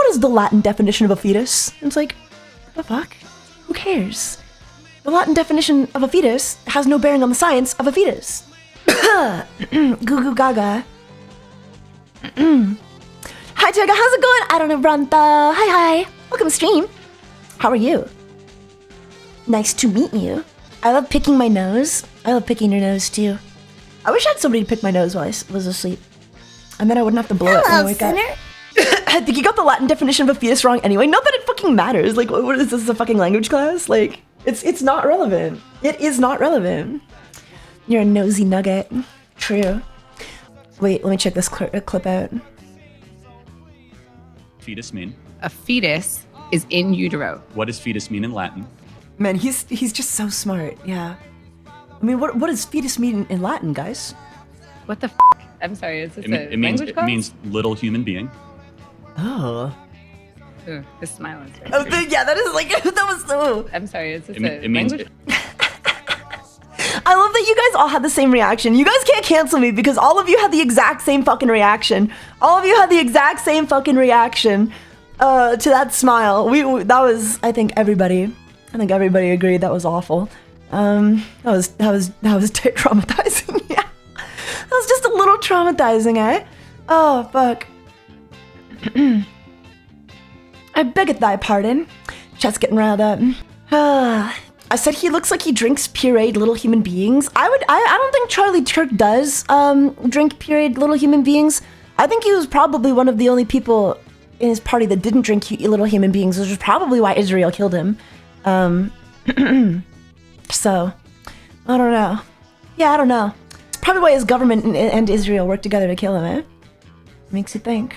A: is the Latin definition of a fetus? It's like, the fuck? Who cares? The Latin definition of a fetus has no bearing on the science of a fetus. Goo goo gaga. Hi Taiga, how's it going? I don't know, Branta. Hi. Welcome to stream. How are you? Nice to meet you. I love picking my nose. I love picking your nose too. I wish I had somebody to pick my nose while I was asleep. And then I wouldn't have to blow it when I wake up. I think you got the Latin definition of a fetus wrong anyway. Not that it fucking matters. Like, what is this, a fucking language class? Like, it's not relevant. It is not relevant. You're a nosy nugget. True. Wait, let me check this clip out.
P: Fetus mean?
O: A fetus is in utero.
P: What does fetus mean in Latin?
A: Man, he's just so smart. Yeah. I mean, what does fetus mean in Latin, guys?
O: What the f? I'm sorry, is this
P: It means little human being.
A: Oh.
O: Ooh, the smile is very
A: Oh, yeah, that is like, that was so...
O: I'm sorry, is this
P: It means...
A: I love that you guys all had the same reaction. You guys can't cancel me because all of you had the exact same fucking reaction. All of you had the exact same fucking reaction to that smile. That was, I think everybody agreed that was awful. That was traumatizing. Yeah. That was just a little traumatizing, eh? Oh, fuck. I beg at thy pardon. Chat's getting riled up. I said he looks like he drinks pureed little human beings. I don't think Charlie Kirk does drink pureed little human beings. I think he was probably one of the only people in his party that didn't drink little human beings, which is probably why Israel killed him. So, I don't know. Yeah, I don't know. It's probably why his government and Israel worked together to kill him, eh? Makes you think.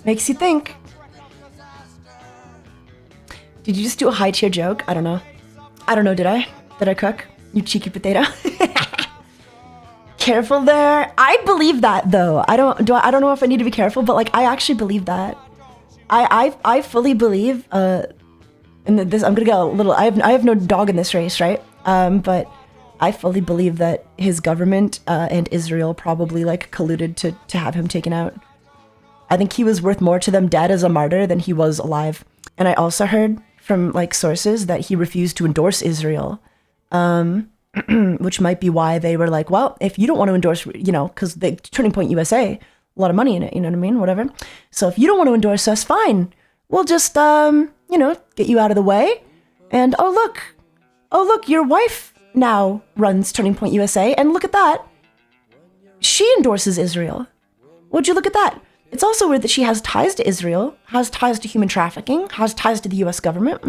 A: Makes you think. Did you just do a high tier joke? I don't know. I don't know, did I? Did I cook? You cheeky potato. Careful there. I believe that though. I don't know if I need to be careful, but like I actually believe that. I fully believe and this I'm gonna go a little I have no dog in this race, right? But I fully believe that his government and Israel probably like colluded to have him taken out. I think he was worth more to them dead as a martyr than he was alive. And I also heard from like sources that he refused to endorse Israel, which might be why they were like, well, if you don't want to endorse, you know, because the Turning Point USA, a lot of money in it, you know what I mean? Whatever. So if you don't want to endorse us, fine. We'll just, you know, get you out of the way. And oh look, your wife now runs Turning Point USA. And look at that. She endorses Israel. Would you look at that? It's also weird that she has ties to Israel, has ties to human trafficking, has ties to the US government. I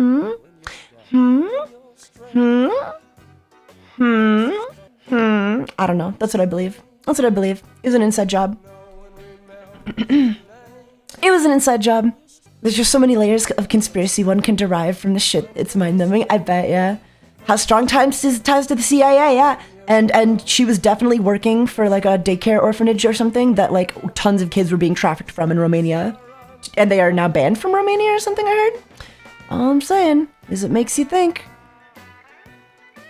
A: don't know. That's what I believe. That's what I believe. It was an inside job. It was an inside job. There's just so many layers of conspiracy one can derive from the shit. It's mind-numbing, I bet, yeah. Has strong ties to the CIA, yeah. And she was definitely working for like a daycare orphanage or something that like tons of kids were being trafficked from in Romania. And they are now banned from Romania or something, I heard. All I'm saying is it makes you think.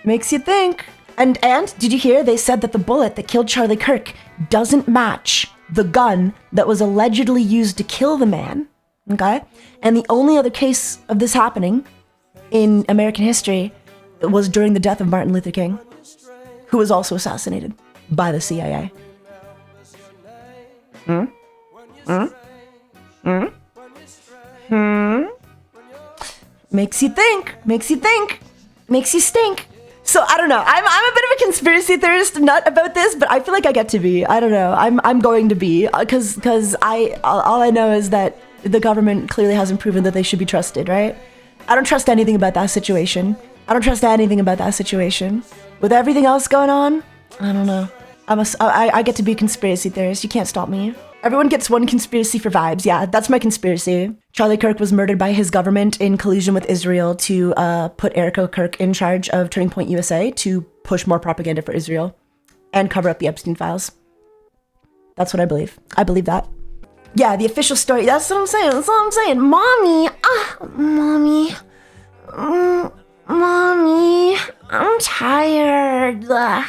A: Makes you think. And did you hear they said that the bullet that killed Charlie Kirk doesn't match the gun that was allegedly used to kill the man, okay? And the only other case of this happening in American history was during the death of Martin Luther King, who was also assassinated by the CIA. Makes you think, makes you think, makes you stink. So I don't know. I'm a bit of a conspiracy theorist nut about this, but I feel like I get to be. I don't know. I'm going to be because all I know is that the government clearly hasn't proven that they should be trusted, right? I don't trust anything about that situation. I don't trust anything about that situation. With everything else going on, I don't know. I get to be a conspiracy theorist. You can't stop me. Everyone gets one conspiracy for vibes. Yeah, that's my conspiracy. Charlie Kirk was murdered by his government in collusion with Israel to put Erica Kirk in charge of Turning Point USA to push more propaganda for Israel and cover up the Epstein files. That's what I believe. I believe that. Yeah, the official story. That's what I'm saying. That's all I'm saying. Mommy. Mommy. Mommy. I'm tired. Ugh.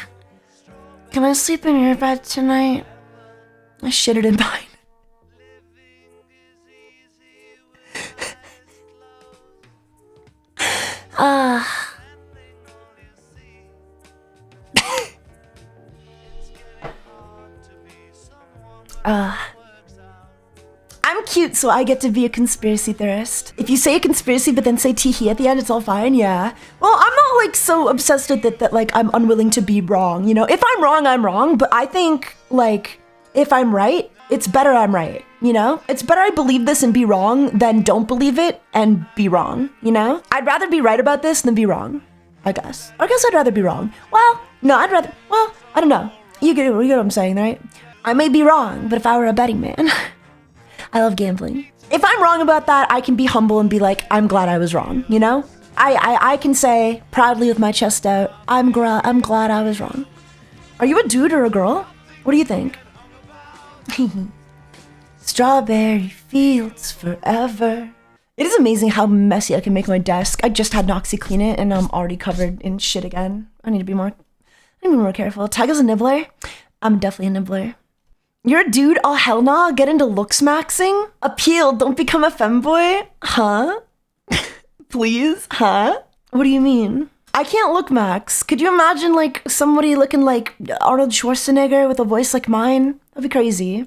A: Can I sleep in your bed tonight? I shitted in mine. I'm cute, so I get to be a conspiracy theorist. If you say a conspiracy but then say tee-hee at the end, it's all fine, yeah. Well, I'm not like so obsessed with it that like I'm unwilling to be wrong, you know? If I'm wrong, I'm wrong, but I think like if I'm right, it's better I'm right, you know? It's better I believe this and be wrong than don't believe it and be wrong, you know? I'd rather be right about this than be wrong, I guess. I guess I'd rather be wrong. Well, no, I don't know. You get what I'm saying, right? I may be wrong, but if I were a betting man, I love gambling. If I'm wrong about that, I can be humble and be like, I'm glad I was wrong, you know? I can say proudly with my chest out, I'm glad I was wrong. Are you a dude or a girl? What do you think? Strawberry fields forever. It is amazing how messy I can make my desk. I just had Noxie clean it and I'm already covered in shit again. I need to be more careful. Taiga's a nibbler. I'm definitely a nibbler. You're a dude? Oh, hell nah. Get into looks maxing? Appeal, don't become a femboy? Huh? Please? Huh? What do you mean? I can't look max. Could you imagine like somebody looking like Arnold Schwarzenegger with a voice like mine? That'd be crazy.